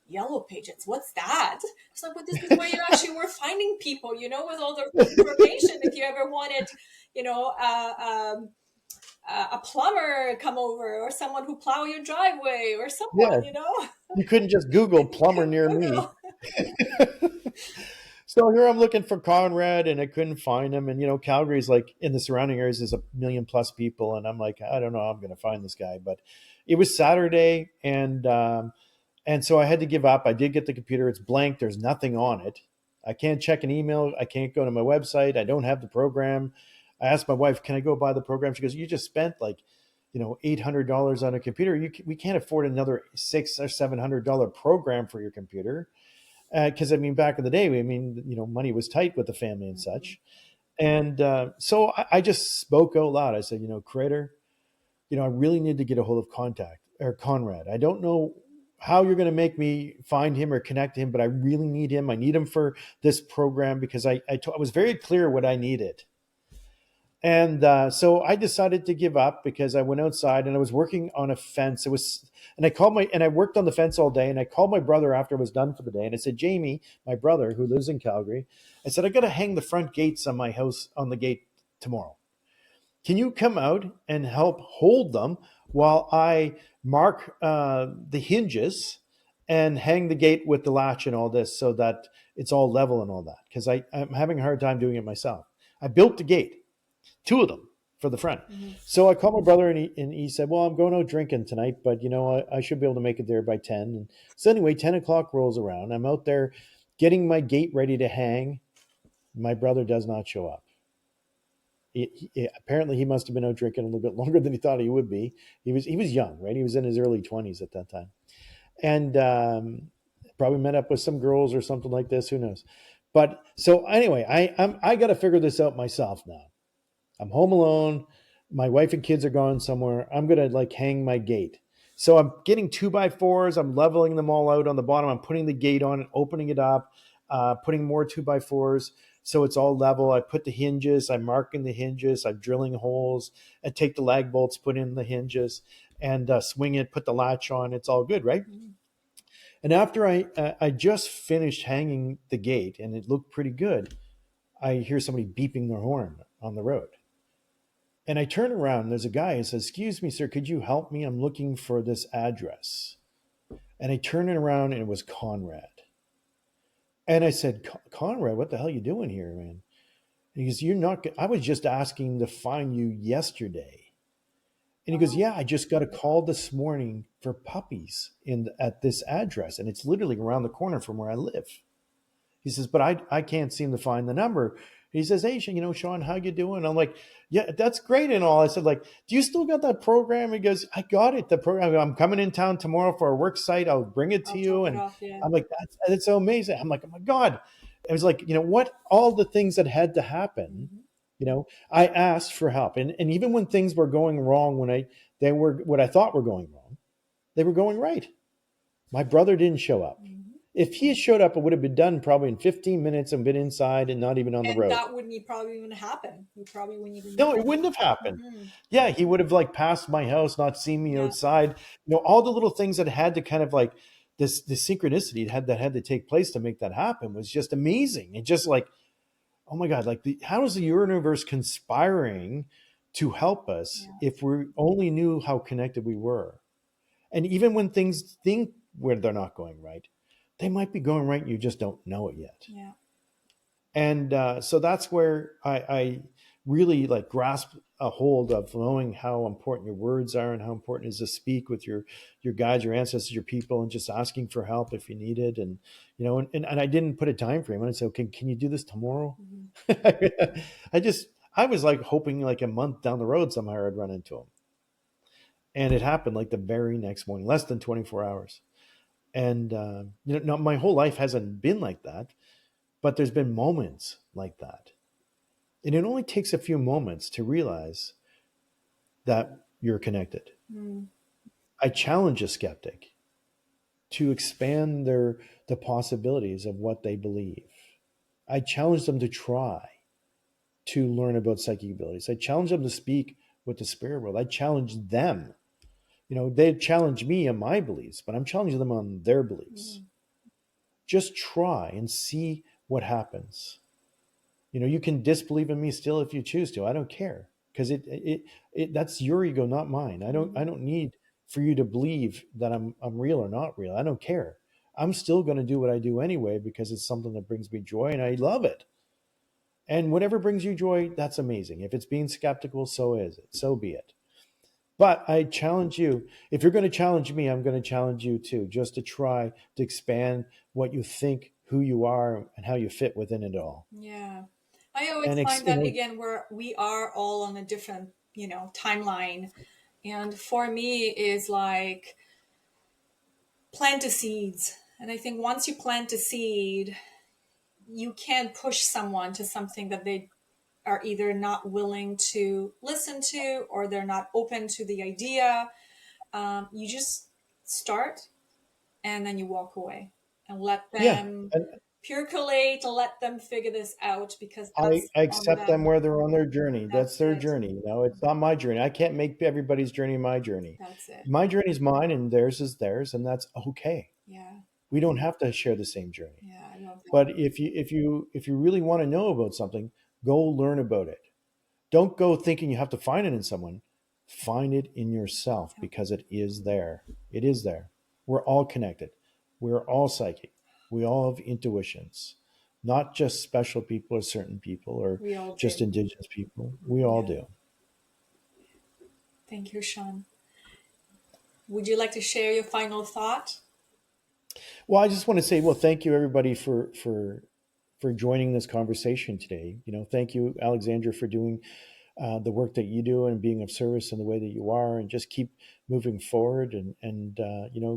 yellow pages, what's that? It's like, well, this is where you actually were finding people, with all the information. If you ever wanted, a plumber come over, or someone who plow your driveway, or yeah, someone, you couldn't just Google you plumber can near me. Google. So here I'm looking for Conrad and I couldn't find him. And, Calgary's like in the surrounding areas, there's 1 million plus people. And I'm like, I don't know how I'm going to find this guy. But it was Saturday. And so I had to give up. I did get the computer. It's blank. There's nothing on it. I can't check an email. I can't go to my website. I don't have the program. I asked my wife, can I go buy the program? She goes, you just spent like, $800 on a computer. We can't afford another $600 or $700 program for your computer. Because back in the day, money was tight with the family and such. And so I just spoke out loud. I said, Creator, I really need to get a hold of Conrad. I don't know how you're going to make me find him or connect to him, but I really need him. I need him for this program because I was very clear what I needed. And so I decided to give up because I went outside and I was working on a fence. And I worked on the fence all day. And I called my brother after I was done for the day. And I said, Jamie, my brother who lives in Calgary, I said, I got to hang the front gates on my house on the gate tomorrow. Can you come out and help hold them while I mark the hinges and hang the gate with the latch and all this so that it's all level and all that? Because I'm having a hard time doing it myself. I built the gate. 2 of them for the front. Mm-hmm. So I called my brother and he said, well, I'm going out drinking tonight, but I should be able to make it there by 10. And so anyway, 10 o'clock rolls around. I'm out there getting my gate ready to hang. My brother does not show up. Apparently he must have been out drinking a little bit longer than he thought he would be. He was young, right? He was in his early 20s at that time. And probably met up with some girls or something like this. Who knows? But so anyway, I got to figure this out myself now. I'm home alone. My wife and kids are gone somewhere. I'm going to hang my gate. So I'm getting 2x4s. I'm leveling them all out on the bottom. I'm putting the gate on and opening it up, putting more 2x4s. So it's all level. I put the hinges. I'm marking the hinges. I'm drilling holes. I take the lag bolts, put in the hinges and swing it, put the latch on. It's all good, right? Mm-hmm. And after I just finished hanging the gate and it looked pretty good, I hear somebody beeping their horn on the road. And I turn around and there's a guy who says, excuse me, sir, could you help me? I'm looking for this address. And I turn it around and it was Conrad. And I said, Conrad, what the hell are you doing here, man? And he goes, I was just asking to find you yesterday. And he goes, yeah, I just got a call this morning for puppies at this address. And it's literally around the corner from where I live. He says, but I can't seem to find the number. He says, hey, Sean, how you doing? I'm like, yeah, that's great and all. I said, do you still got that program? He goes, I got it. The program. I'm coming in town tomorrow for a work site. I'll bring it to you. And I'm like, that's so amazing. I'm like, oh my God. It was like, what all the things that had to happen, I asked for help. And even when things were going wrong, they were what I thought were going wrong, they were going right. My brother didn't show up. If he had showed up, it would have been done probably in 15 minutes and been inside and not even on the And road. that wouldn't probably even happen. You probably wouldn't even No, know. it wouldn't have happened. Hmm. Yeah, he would have like passed my house, not seen me Yeah. outside. All the little things that had to kind of like this synchronicity that had to take place to make that happen was just amazing. And just like, oh my God, like how is the universe conspiring to help us Yeah. if we only knew how connected we were? And even when things think where they're not going right, they might be going right. You just don't know it yet. Yeah. And so that's where I really like grasp a hold of knowing how important your words are and how important it is to speak with your guides, your ancestors, your people, and just asking for help if you need it. And and I didn't put a time frame. I said, okay, can you do this tomorrow? Hmm. I was like hoping like a month down the road somehow I'd run into him, and it happened like the very next morning, less than 24 hours. And no, my whole life hasn't been like that, but there's been moments like that. And it only takes a few moments to realize that you're connected. Mm. I challenge a skeptic to expand the possibilities of what they believe. I challenge them to try to learn about psychic abilities. I challenge them to speak with the spirit world. I challenge them. They challenge me on my beliefs, but I'm challenging them on their beliefs. Mm. Just try and see what happens. You can disbelieve in me still if you choose to. I don't care, because it that's your ego, not mine. I don't need for you to believe that I'm real or not real. I don't care. I'm still going to do what I do anyway because it's something that brings me joy and I love it. And whatever brings you joy, that's amazing. If it's being skeptical, so is it. So be it. But I challenge you. If you're going to challenge me, I'm going to challenge you too, just to try to expand what you think, who you are, and how you fit within it all. Yeah. I always And find that again, we are all on a different, timeline. And for me is like plant the seeds. And I think once you plant a seed, you can't push someone to something that they are either not willing to listen to or they're not open to the idea. You just start and then you walk away and let yeah, them and percolate and let them figure this out because I that's on accept them them. where they're on their journey. That's That's their it. journey. It's not my journey. I can't make everybody's journey my journey. That's it. My journey is mine, and theirs is theirs, and that's okay. Yeah. We don't have to share the same journey. Yeah. I love that. But if you really want to know about something, go learn about it. Don't go thinking you have to find it in someone. Find it in yourself Yeah. because it is there. It is there. We're all connected. We're all psychic. We all have intuitions, not just special people or certain people or We all just do. indigenous people. We all Yeah. do. Thank you, Sean. Would you like to share your final thought? Well, I just want to say, well, thank you everybody for joining this conversation today. Thank you, Alexandra, for doing the work that you do and being of service in the way that you are, and just keep moving forward. And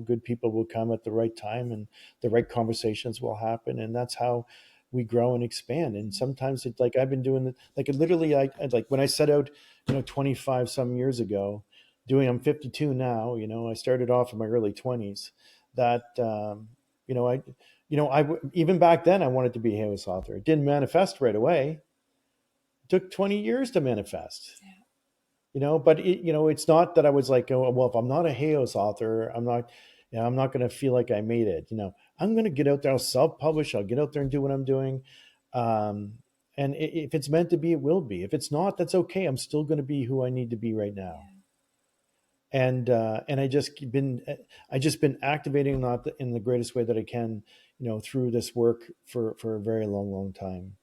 good people will come at the right time, and the right conversations will happen, and that's how we grow and expand. And sometimes it's like I've been doing it, like it literally, I like when I set out, 25 some years ago, I'm 52 now. I started off in my early 20s. That even back then I wanted to be a Hales author. It didn't manifest right away. It took 20 years to manifest. Yeah. But it's not that I was like, oh, well, if I'm not a Hales author, I'm not going to feel like I made it. I'm going to get out there. I'll self-publish. I'll get out there and do what I'm doing. Um, and if it's meant to be, it will be. If it's not, that's okay. I'm still going to be who I need to be right now. Yeah. And I just been activating that in the greatest way that I can, through this work for a very long, long time.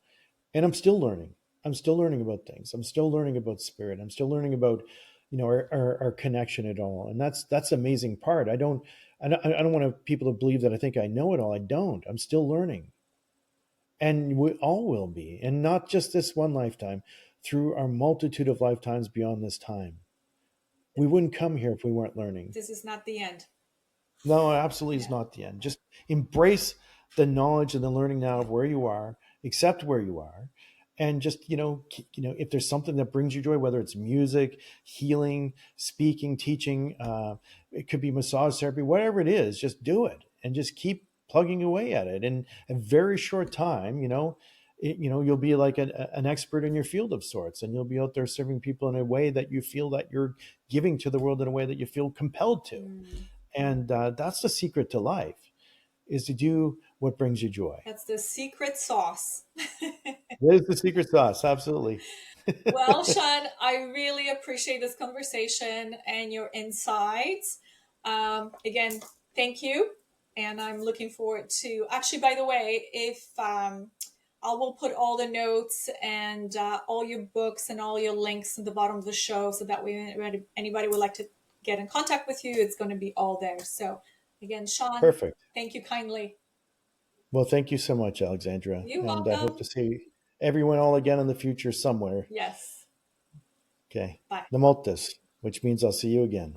And I'm still learning. I'm still learning about things. I'm still learning about spirit. I'm still learning about, our connection at all. And that's the amazing part. I don't want people to believe that I think I know it all. I don't. I'm still learning. And we all will be, and not just this one lifetime, through our multitude of lifetimes beyond this time. We wouldn't come here if we weren't learning. This is not the end. No, absolutely is Yeah. not the end. Just embrace the knowledge and the learning now of where you are, accept where you are, and just if there's something that brings you joy, whether it's music, healing, speaking, teaching, it could be massage therapy, whatever it is, just do it and just keep plugging away at it. In a very short time, you'll be like an expert in your field of sorts, and you'll be out there serving people in a way that you feel that you're giving to the world in a way that you feel compelled to. Mm. And that's the secret to life, is to do what brings you joy. That's the secret sauce. That is the secret sauce. Absolutely. Well, Sean, I really appreciate this conversation and your insights. Again, thank you. And I'm looking forward to, actually, by the way, if I will put all the notes and all your books and all your links at the bottom of the show, so that way anybody would like to get in contact with you, it's going to be all there. So again, Sean, Perfect. thank you kindly. Well, thank you so much, Aleksandra. You're And I hope welcome. to see everyone all again in the future somewhere. Yes. Okay. Bye. Namoltis, which means I'll see you again.